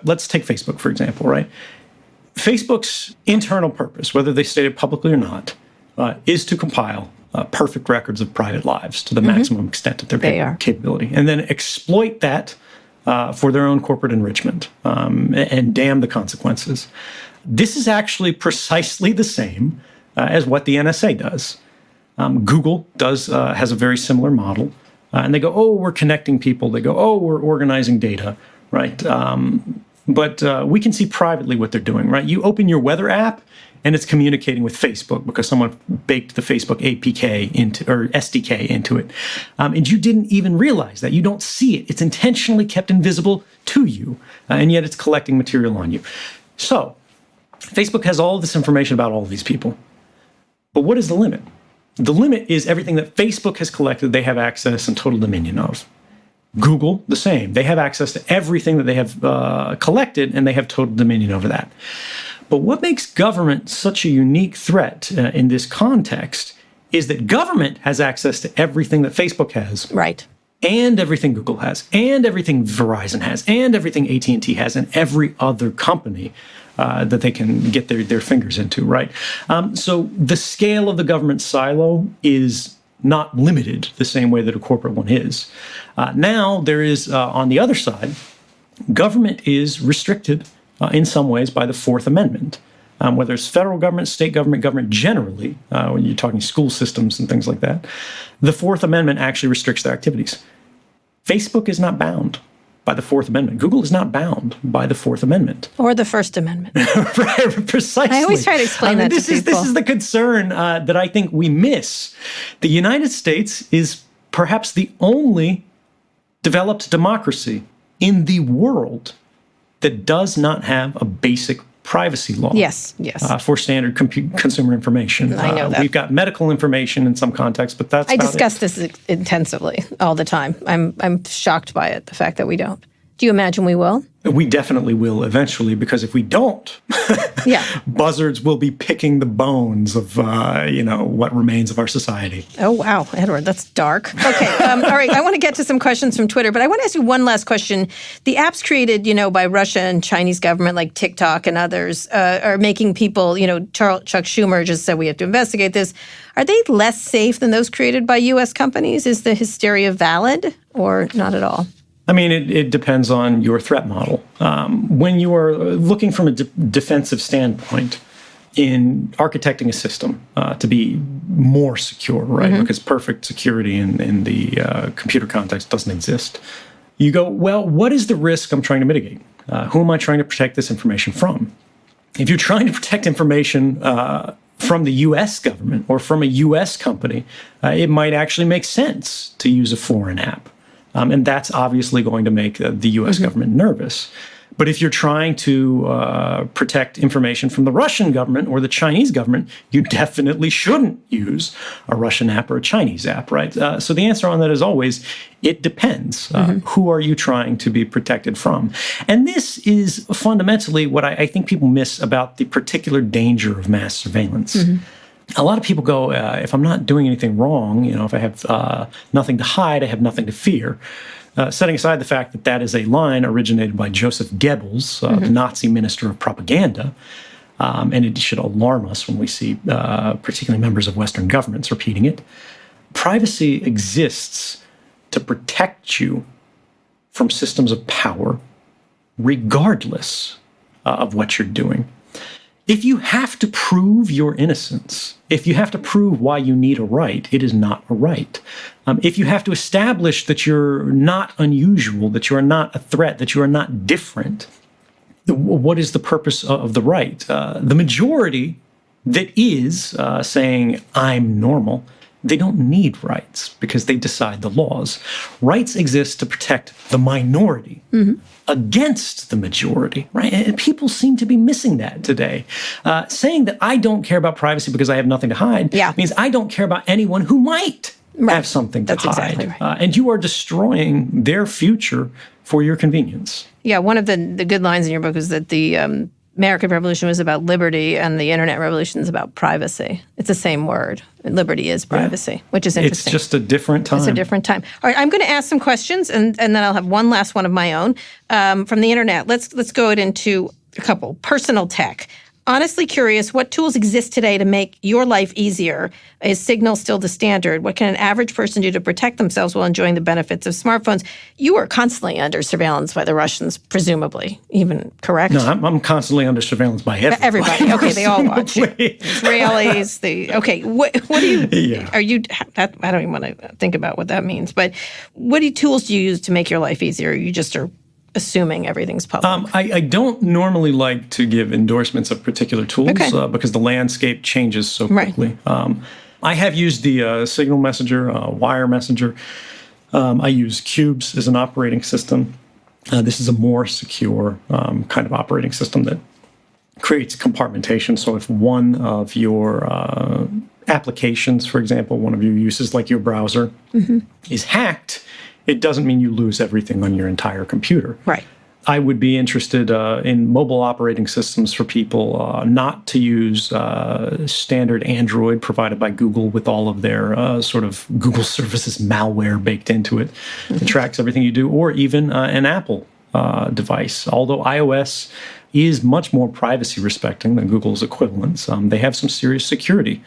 let's take Facebook, for example, right? Facebook's internal purpose, whether they state it publicly or not, is to compile perfect records of private lives to the maximum extent of their capability, and then exploit that for their own corporate enrichment, and damn the consequences. This is actually precisely the same as what the NSA does. Google has a very similar model, and they go, oh, we're connecting people. They go, oh, we're organizing data, right? But we can see privately what they're doing, right? You open your weather app, and it's communicating with Facebook because someone baked the Facebook APK or SDK into it. And you didn't even realize that. You don't see it. It's intentionally kept invisible to you, and yet it's collecting material on you. So Facebook has all this information about all of these people. But what is the limit? The limit is everything that Facebook has collected, they have access and total dominion of. Google, the same. They have access to everything that they have collected, and they have total dominion over that. But what makes government such a unique threat in this context is that government has access to everything that Facebook has. Right. And everything Google has, and everything Verizon has, and everything AT&T has, and every other company that they can get their fingers into, right? So the scale of the government silo is not limited the same way that a corporate one is. Now there is, on the other side, government is restricted in some ways by the Fourth Amendment. Whether it's federal government, state government, government generally, when you're talking school systems and things like that, the Fourth Amendment actually restricts their activities. Facebook is not bound by the Fourth Amendment. Google is not bound by the Fourth Amendment. Or the First Amendment. Right, precisely. I always try to explain that to people. This is the concern that I think we miss. The United States is perhaps the only developed democracy in the world that does not have a basic privacy law. Yes. For standard consumer information. I know that. We've got medical information in some contexts, but that's I about discuss this intensively all the time. I'm shocked by it, the fact that we don't. Do you imagine we will? We definitely will eventually, because if we don't, buzzards will be picking the bones of, what remains of our society. Oh, wow, Edward, that's dark. Okay, all right, I want to get to some questions from Twitter, but I want to ask you one last question. The apps created, by Russia and Chinese government like TikTok and others are making people, Chuck Schumer just said we have to investigate this. Are they less safe than those created by U.S. companies? Is the hysteria valid or not at all? I mean, it depends on your threat model. When you are looking from a defensive standpoint in architecting a system to be more secure, right? Because perfect security in the computer context doesn't exist. You go, well, what is the risk I'm trying to mitigate? Who am I trying to protect this information from? If you're trying to protect information from the U.S. government or from a U.S. company, it might actually make sense to use a foreign app. And that's obviously going to make the U.S. government nervous. But if you're trying to protect information from the Russian government or the Chinese government, you definitely shouldn't use a Russian app or a Chinese app, right? So the answer on that is always, it depends. Who are you trying to be protected from? And this is fundamentally what I think people miss about the particular danger of mass surveillance. A lot of people go, if I'm not doing anything wrong, if I have nothing to hide, I have nothing to fear. Setting aside the fact that that is a line originated by Joseph Goebbels, the Nazi minister of propaganda, and it should alarm us when we see particularly members of Western governments repeating it. Privacy exists to protect you from systems of power, regardless of what you're doing. If you have to prove your innocence, if you have to prove why you need a right, it is not a right. If you have to establish that you're not unusual, that you are not a threat, that you are not different, what is the purpose of the right? The majority that is saying, I'm normal, they don't need rights because they decide the laws. Rights exist to protect the minority against the majority, right? And people seem to be missing that today. Saying that I don't care about privacy because I have nothing to hide means I don't care about anyone who might have something to hide. That's exactly right. And you are destroying their future for your convenience. Yeah, one of the good lines in your book is that the American Revolution was about liberty and the Internet Revolution is about privacy. It's the same word. Liberty is privacy, which is interesting. It's just a different time. It's a different time. All right, I'm going to ask some questions, and then I'll have one last one of my own from the Internet. Let's go into a couple. Personal tech. Honestly curious, what tools exist today to make your life easier? Is Signal still the standard? What can an average person do to protect themselves while enjoying the benefits of smartphones? You are constantly under surveillance by the Russians, presumably, even, correct? No, I'm constantly under surveillance by everybody. Okay, they all watch you. Israelis, okay, what do you, are you, I don't even want to think about what that means, but what tools do you use to make your life easier? You just are assuming everything's public? I don't normally like to give endorsements of particular tools because the landscape changes so quickly. Right. I have used the Signal Messenger, Wire Messenger. I use Cubes as an operating system. This is a more secure kind of operating system that creates compartmentation. So if one of your applications, for example, one of your uses like your browser is hacked, it doesn't mean you lose everything on your entire computer. Right. I would be interested in mobile operating systems for people not to use standard Android provided by Google with all of their sort of Google services malware baked into it that tracks everything you do, or even an Apple device. Although iOS is much more privacy respecting than Google's equivalents, they have some serious security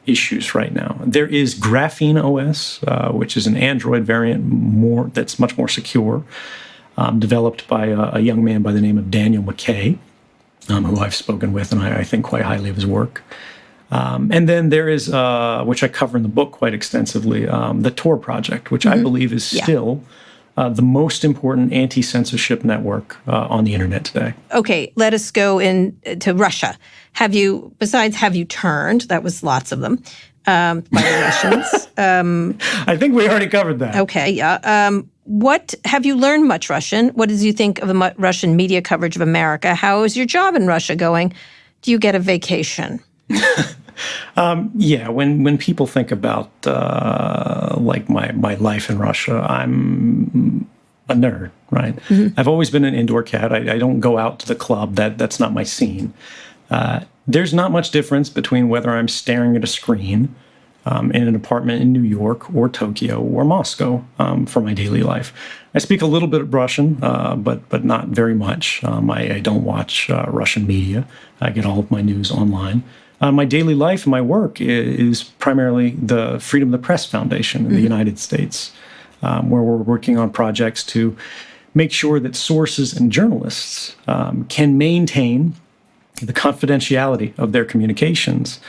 issues right now. There is Graphene OS, which is an Android variant that's much more secure, developed by a young man by the name of Daniel McKay, who I've spoken with, and I think quite highly of his work. And then there is, which I cover in the book quite extensively, the Tor project, which I believe is still the most important anti-censorship network on the internet today. Okay, let us go into Russia. Have you turned, that was lots of them, by the Russians. I think we already covered that. Okay, yeah. What have you learned much Russian? What did you think of the Russian media coverage of America? How is your job in Russia going? Do you get a vacation? Yeah, when people think about like my life in Russia, I'm a nerd, right? I've always been an indoor cat. I don't go out to the club. That's not my scene. There's not much difference between whether I'm staring at a screen in an apartment in New York or Tokyo or Moscow for my daily life. I speak a little bit of Russian, but not very much. I don't watch Russian media. I get all of my news online. My daily life and my work is primarily the Freedom of the Press Foundation in the United States, where we're working on projects to make sure that sources and journalists can maintain the confidentiality of their communications,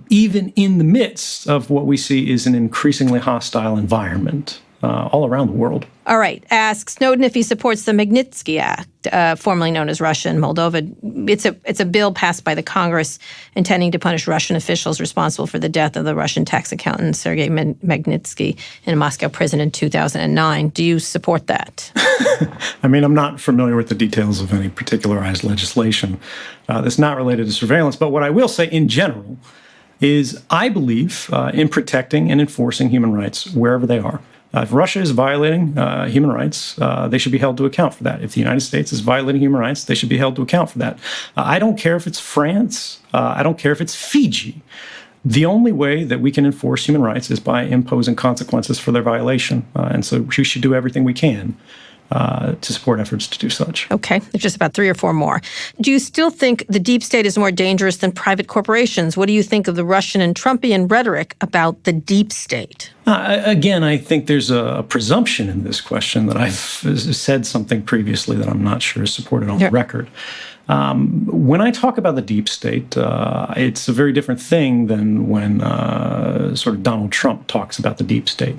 even in the midst of what we see is an increasingly hostile environment all around the world. All right. Ask Snowden if he supports the Magnitsky Act, formerly known as Russia and Moldova. It's a bill passed by the Congress intending to punish Russian officials responsible for the death of the Russian tax accountant Sergei Magnitsky in a Moscow prison in 2009. Do you support that? I mean, I'm not familiar with the details of any particularized legislation that's not related to surveillance, but what I will say in general is I believe in protecting and enforcing human rights wherever they are. If Russia is violating human rights, they should be held to account for that. If the United States is violating human rights, they should be held to account for that. I don't care if it's France. I don't care if it's Fiji. The only way that we can enforce human rights is by imposing consequences for their violation. And so we should do everything we can to support efforts to do such. Okay, there's just about 3 or 4 more. Do you still think the deep state is more dangerous than private corporations? What do you think of the Russian and Trumpian rhetoric about the deep state? Again, I think there's a presumption in this question that I've said something previously that I'm not sure is supported on the record. When I talk about the deep state, it's a very different thing than when sort of Donald Trump talks about the deep state.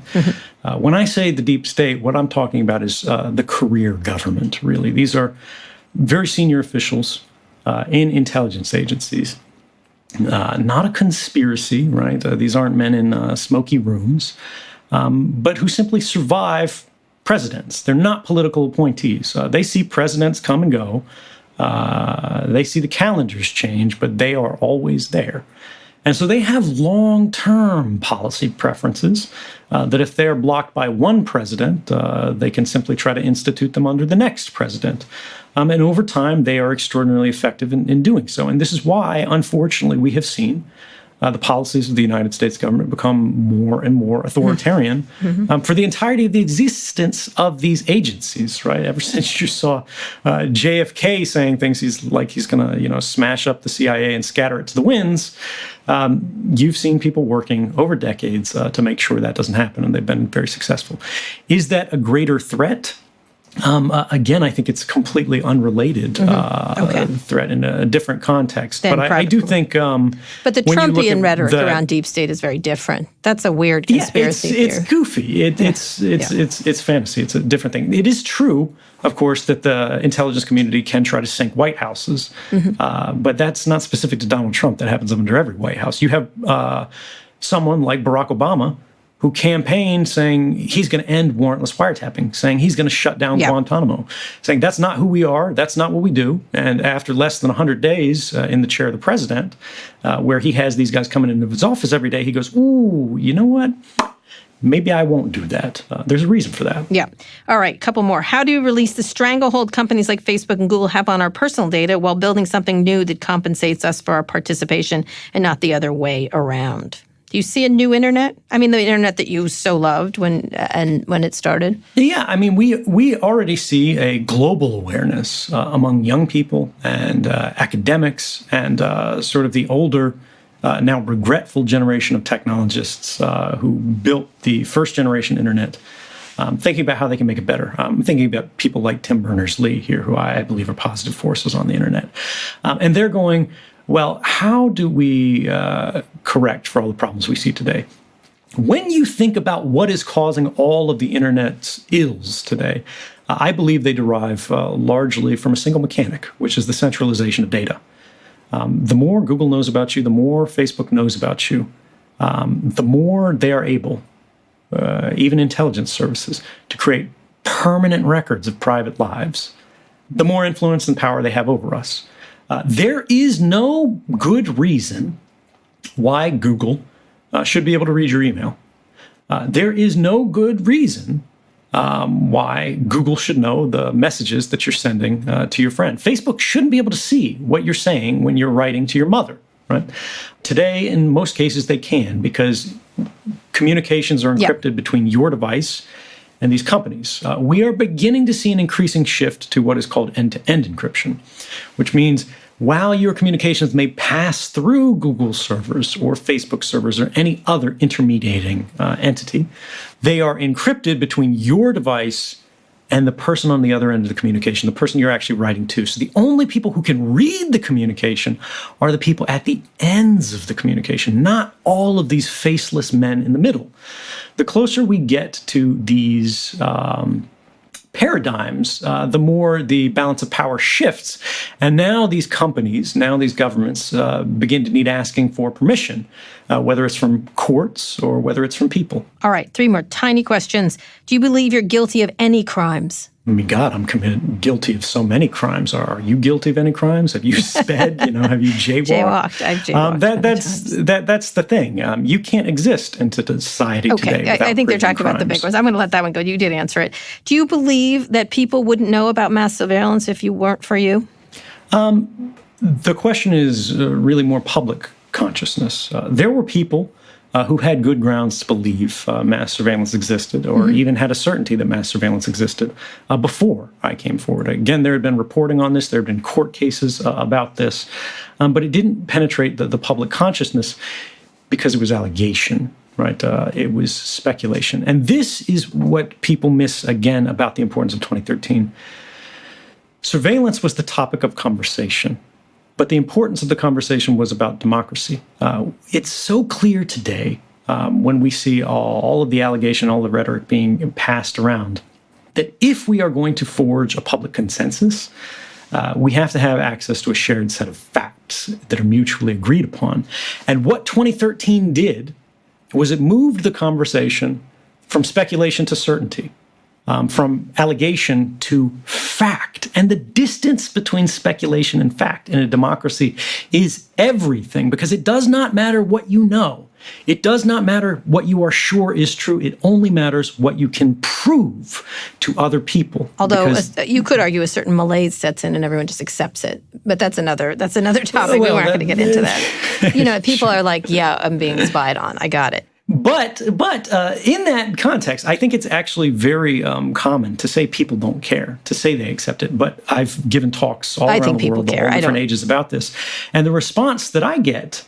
When I say the deep state, what I'm talking about is the career government, really. These are very senior officials in intelligence agencies. Not a conspiracy, right? These aren't men in smoky rooms, but who simply survive presidents. They're not political appointees. They see presidents come and go. They see the calendars change, but they are always there. And so they have long-term policy preferences that if they're blocked by one president, they can simply try to institute them under the next president. And over time, they are extraordinarily effective in doing so. And this is why, unfortunately, we have seen the policies of the United States government become more and more authoritarian for the entirety of the existence of these agencies, right? Ever since you saw JFK saying things he's going to, smash up the CIA and scatter it to the winds, you've seen people working over decades to make sure that doesn't happen, and they've been very successful. Is that a greater threat? Again, I think it's completely unrelated threat in a different context. But I do think. But the Trumpian rhetoric around deep state is very different. That's a weird conspiracy theory. It's goofy. It's fantasy. It's a different thing. It is true, of course, that the intelligence community can try to sink White Houses, but that's not specific to Donald Trump. That happens under every White House. You have someone like Barack Obama, who campaigned saying he's going to end warrantless wiretapping, saying he's going to shut down Guantanamo, saying that's not who we are, that's not what we do. And after less than 100 days in the chair of the president, where he has these guys coming into his office every day, he goes, ooh, you know what? Maybe I won't do that. There's a reason for that. Yeah. All right, couple more. How do you release the stranglehold companies like Facebook and Google have on our personal data while building something new that compensates us for our participation and not the other way around? Do you see a new internet? I mean, the internet that you so loved when it started? Yeah, I mean, we already see a global awareness among young people and academics and sort of the older, now regretful generation of technologists who built the first generation internet, thinking about how they can make it better. I'm thinking about people like Tim Berners-Lee here, who I believe are positive forces on the internet. And they're going, well, how do we correct for all the problems we see today? When you think about what is causing all of the internet's ills today, I believe they derive largely from a single mechanic, which is the centralization of data. The more Google knows about you, the more Facebook knows about you, the more they are able, even intelligence services, to create permanent records of private lives, the more influence and power they have over us. There is no good reason why Google should be able to read your email. There is no good reason why Google should know the messages that you're sending to your friend. Facebook shouldn't be able to see what you're saying when you're writing to your mother, right? Today, in most cases, they can, because communications are encrypted between your device and these companies. We are beginning to see an increasing shift to what is called end-to-end encryption, which means while your communications may pass through Google servers or Facebook servers or any other intermediating entity, they are encrypted between your device and the person on the other end of the communication, the person you're actually writing to. So the only people who can read the communication are the people at the ends of the communication, not all of these faceless men in the middle. The closer we get to these paradigms, the more the balance of power shifts. And now these companies, now these governments begin to need asking for permission, whether it's from courts or whether it's from people. All right, 3 more tiny questions. Do you believe you're guilty of any crimes? I mean, God, I'm guilty of so many crimes. Are you guilty of any crimes? Have you sped? Have you jaywalked? Jaywalked. I've jaywalked. That's the thing. You can't exist in society today without I think they're talking about the big ones. I'm going to let that one go. You did answer it. Do you believe that people wouldn't know about mass surveillance if you weren't for you? The question is really more public consciousness. There were people who had good grounds to believe mass surveillance existed, or even had a certainty that mass surveillance existed before I came forward. Again, there had been reporting on this, there had been court cases about this, but it didn't penetrate the public consciousness because it was allegation, right? It was speculation. And this is what people miss again about the importance of 2013. Surveillance was the topic of conversation. But the importance of the conversation was about democracy. It's so clear today when we see all of the allegation, all the rhetoric being passed around, that if we are going to forge a public consensus, we have to have access to a shared set of facts that are mutually agreed upon. And what 2013 did was it moved the conversation from speculation to certainty. from allegation to fact. And the distance between speculation and fact in a democracy is everything, because it does not matter what you know. It does not matter what you are sure is true. It only matters what you can prove to other people. Although you could argue a certain malaise sets in and everyone just accepts it. But that's another topic. We weren't going to get into that. People are like, yeah, I'm being spied on. I got it. But in that context, I think it's actually very common to say people don't care, to say they accept it. But I've given talks all around the world, all different ages about this. And the response that I get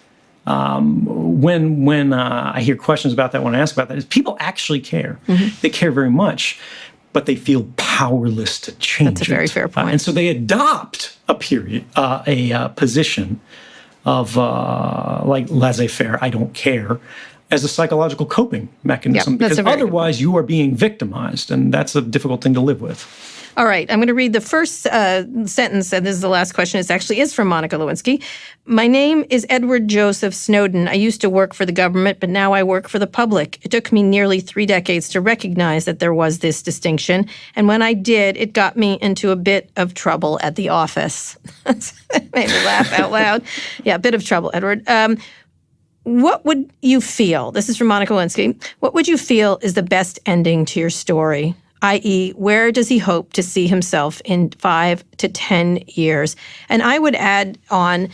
when I hear questions about that, when I ask about that, is people actually care. Mm-hmm. They care very much, but they feel powerless to change it. That's a very fair point. And so they adopt a position of like laissez-faire, I don't care, as a psychological coping mechanism, because otherwise you are being victimized, and that's a difficult thing to live with. All right, I'm going to read the first sentence, and this is the last question. It actually is from Monica Lewinsky. My name is Edward Joseph Snowden. I used to work for the government, but now I work for the public. It took me nearly 3 decades to recognize that there was this distinction, and when I did, it got me into a bit of trouble at the office. It made me laugh out loud. Yeah, a bit of trouble, Edward. What would you feel, this is from Monica Lewinsky, what would you feel is the best ending to your story? I.e., where does he hope to see himself in 5 to 10 years? And I would add on,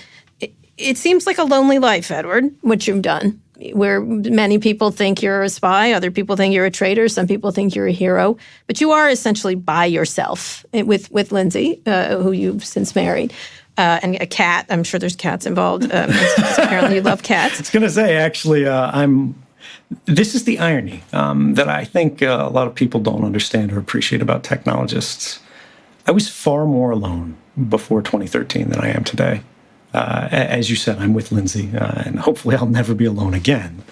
it seems like a lonely life, Edward, what you've done, where many people think you're a spy, other people think you're a traitor, some people think you're a hero, but you are essentially by yourself with Lindsay, who you've since married. And a cat. I'm sure there's cats involved. Apparently you love cats. I was going to say, actually, this is the irony that I think a lot of people don't understand or appreciate about technologists. I was far more alone before 2013 than I am today. As you said, I'm with Lindsay, and hopefully I'll never be alone again,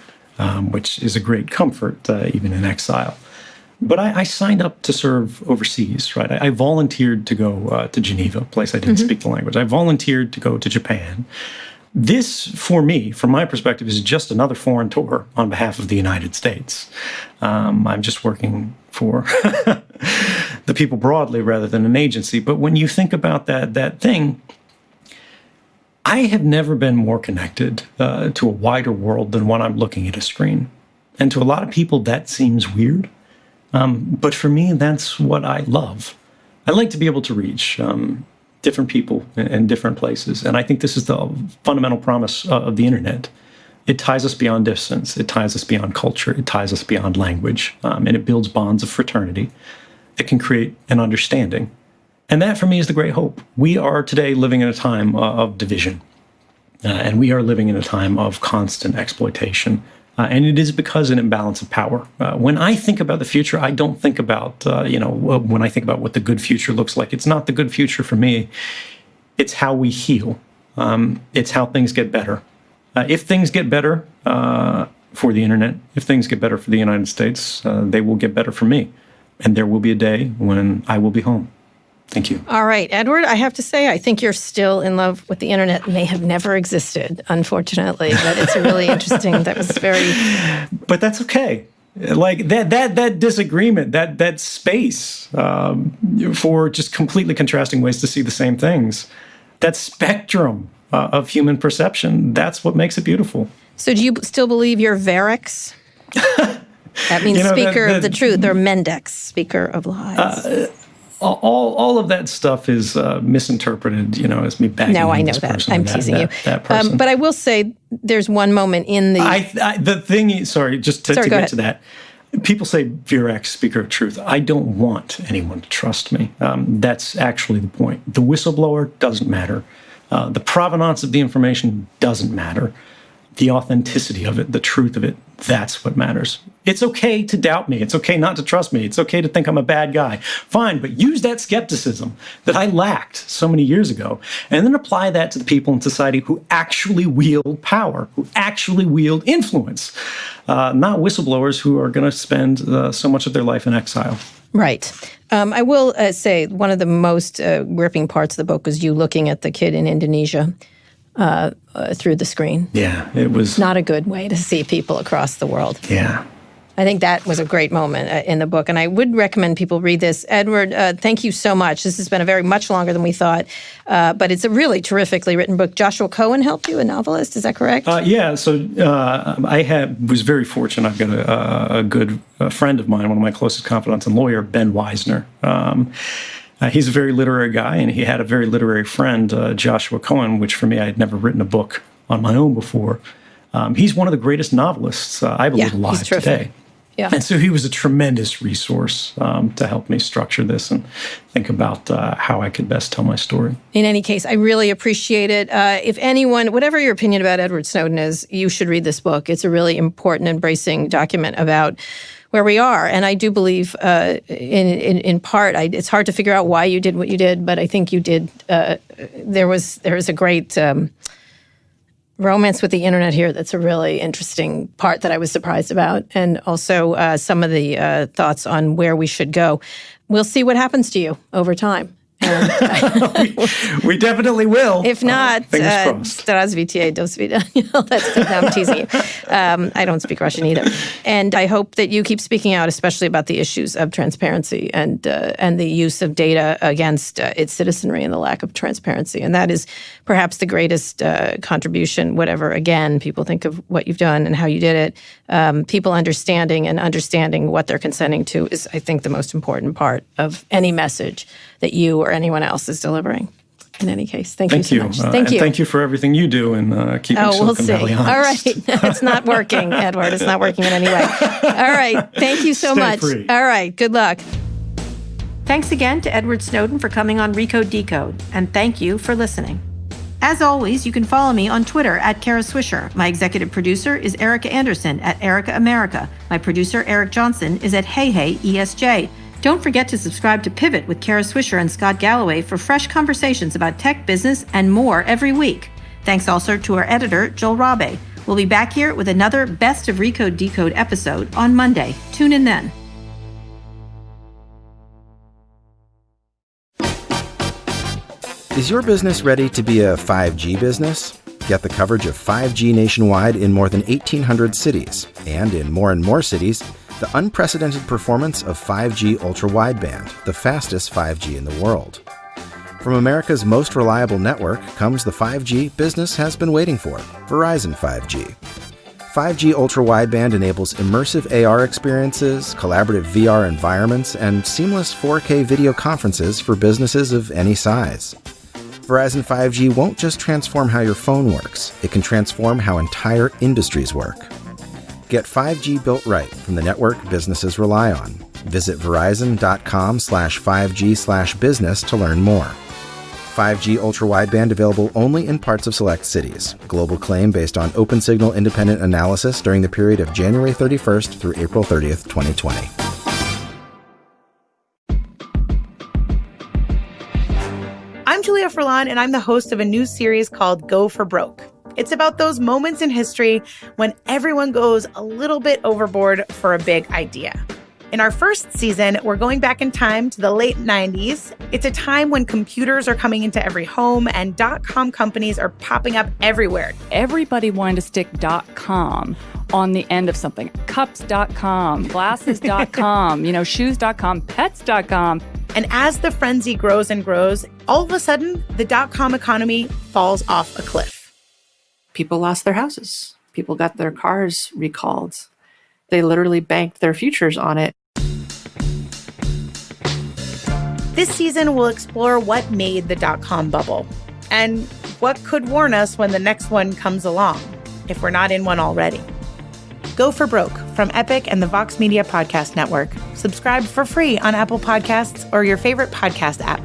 which is a great comfort, even in exile. But I signed up to serve overseas, right? I volunteered to go to Geneva, a place I didn't speak the language. I volunteered to go to Japan. This, for me, from my perspective, is just another foreign tour on behalf of the United States. I'm just working for the people broadly rather than an agency. But when you think about that thing, I have never been more connected to a wider world than when I'm looking at a screen. And to a lot of people, that seems weird. But for me, that's what I love. I like to be able to reach different people in different places. And I think this is the fundamental promise of the internet. It ties us beyond distance. It ties us beyond culture. It ties us beyond language. And it builds bonds of fraternity. It can create an understanding. And that, for me, is the great hope. We are today living in a time of division. And we are living in a time of constant exploitation. And it is because of an imbalance of power. When I think about the future, I don't think about, when I think about what the good future looks like, it's not the good future for me. It's how we heal. It's how things get better. If things get better for the internet, if things get better for the United States, they will get better for me. And there will be a day when I will be home. Thank you. All right, Edward, I have to say, I think you're still in love with the internet. It may have never existed, unfortunately, but it's really interesting. That was very... But that's okay. Like that disagreement, that space for just completely contrasting ways to see the same things, that spectrum of human perception, that's what makes it beautiful. So do you still believe you're Verex? That means speaker of the truth, or Mendex, speaker of lies. All of that stuff is misinterpreted, as me bagging No, I know this that. person, I'm teasing you. That person. But I will say there's one moment in the... the thing, sorry, just to get to that. People say Virex, speaker of truth. I don't want anyone to trust me. That's actually the point. The whistleblower doesn't matter. The provenance of the information doesn't matter. The authenticity of it, the truth of it, that's what matters. It's okay to doubt me. It's okay not to trust me. It's okay to think I'm a bad guy. Fine, but use that skepticism that I lacked so many years ago, and then apply that to the people in society who actually wield power, who actually wield influence, not whistleblowers who are going to spend so much of their life in exile. Right. I will say one of the most gripping parts of the book was you looking at the kid in Indonesia through the screen. Yeah, it was... Not a good way to see people across the world. Yeah. I think that was a great moment in the book, and I would recommend people read this. Edward, thank you so much. This has been a very much longer than we thought, but it's a really terrifically written book. Joshua Cohen helped you, a novelist, is that correct? Yeah, so I was very fortunate. I've got a good friend of mine, one of my closest confidants and lawyer, Ben Weisner. He's a very literary guy, and he had a very literary friend, Joshua Cohen, which for me, I had never written a book on my own before. He's one of the greatest novelists, I believe, alive today. Yeah. And so he was a tremendous resource to help me structure this and think about how I could best tell my story. In any case, I really appreciate it. If anyone, whatever your opinion about Edward Snowden is, you should read this book. It's a really important and bracing document about where we are. And I do believe, in part, it's hard to figure out why you did what you did, but I think you did. There is a great romance with the internet here that's a really interesting part that I was surprised about, and also some of the thoughts on where we should go. We'll see what happens to you over time. We definitely will. If not, Zdravstvuyte, do svida. I'm teasing you. I don't speak Russian either. And I hope that you keep speaking out, especially about the issues of transparency and the use of data against its citizenry and the lack of transparency. And that is perhaps the greatest contribution, whatever, again, people think of what you've done and how you did it. People understanding what they're consenting to is, I think, the most important part of any message that you or anyone else is delivering. In any case, thank you so much. Thank you. Thank you for everything you do in keeping Silicon Valley honest. All right. It's not working, Edward. It's not working in any way. All right. Thank you so much. Free. All right. Good luck. Thanks again to Edward Snowden for coming on Recode Decode, and thank you for listening. As always, you can follow me on Twitter at Kara Swisher. My executive producer is Erica Anderson at Erica America. My producer, Eric Johnson, is at HeyHeyESJ. Don't forget to subscribe to Pivot with Kara Swisher and Scott Galloway for fresh conversations about tech, business, and more every week. Thanks also to our editor, Joel Rabe. We'll be back here with another Best of Recode Decode episode on Monday. Tune in then. Is your business ready to be a 5G business? Get the coverage of 5G nationwide in more than 1,800 cities, and in more cities, the unprecedented performance of 5G ultra-wideband, the fastest 5G in the world. From America's most reliable network comes the 5G business has been waiting for, Verizon 5G. 5G ultra-wideband enables immersive AR experiences, collaborative VR environments, and seamless 4K video conferences for businesses of any size. Verizon 5G won't just transform how your phone works, it can transform how entire industries work. Get 5G built right from the network businesses rely on. Visit verizon.com/5G/business to learn more. 5G ultra-wideband available only in parts of select cities. Global claim based on OpenSignal independent analysis during the period of January 31st through April 30th, 2020. I'm Julia Furlan, and I'm the host of a new series called Go for Broke. It's about those moments in history when everyone goes a little bit overboard for a big idea. In our first season, we're going back in time to the late 90s. It's a time when computers are coming into every home and .com companies are popping up everywhere. Everybody wanted to stick .com on the end of something. Cups.com, glasses.com, shoes.com, pets.com. And as the frenzy grows and grows, all of a sudden, the .com economy falls off a cliff. People lost their houses. People got their cars recalled. They literally banked their futures on it. This season, we'll explore what made the .com bubble and what could warn us when the next one comes along, if we're not in one already. Go for Broke from Epic and the Vox Media Podcast Network. Subscribe for free on Apple Podcasts or your favorite podcast app.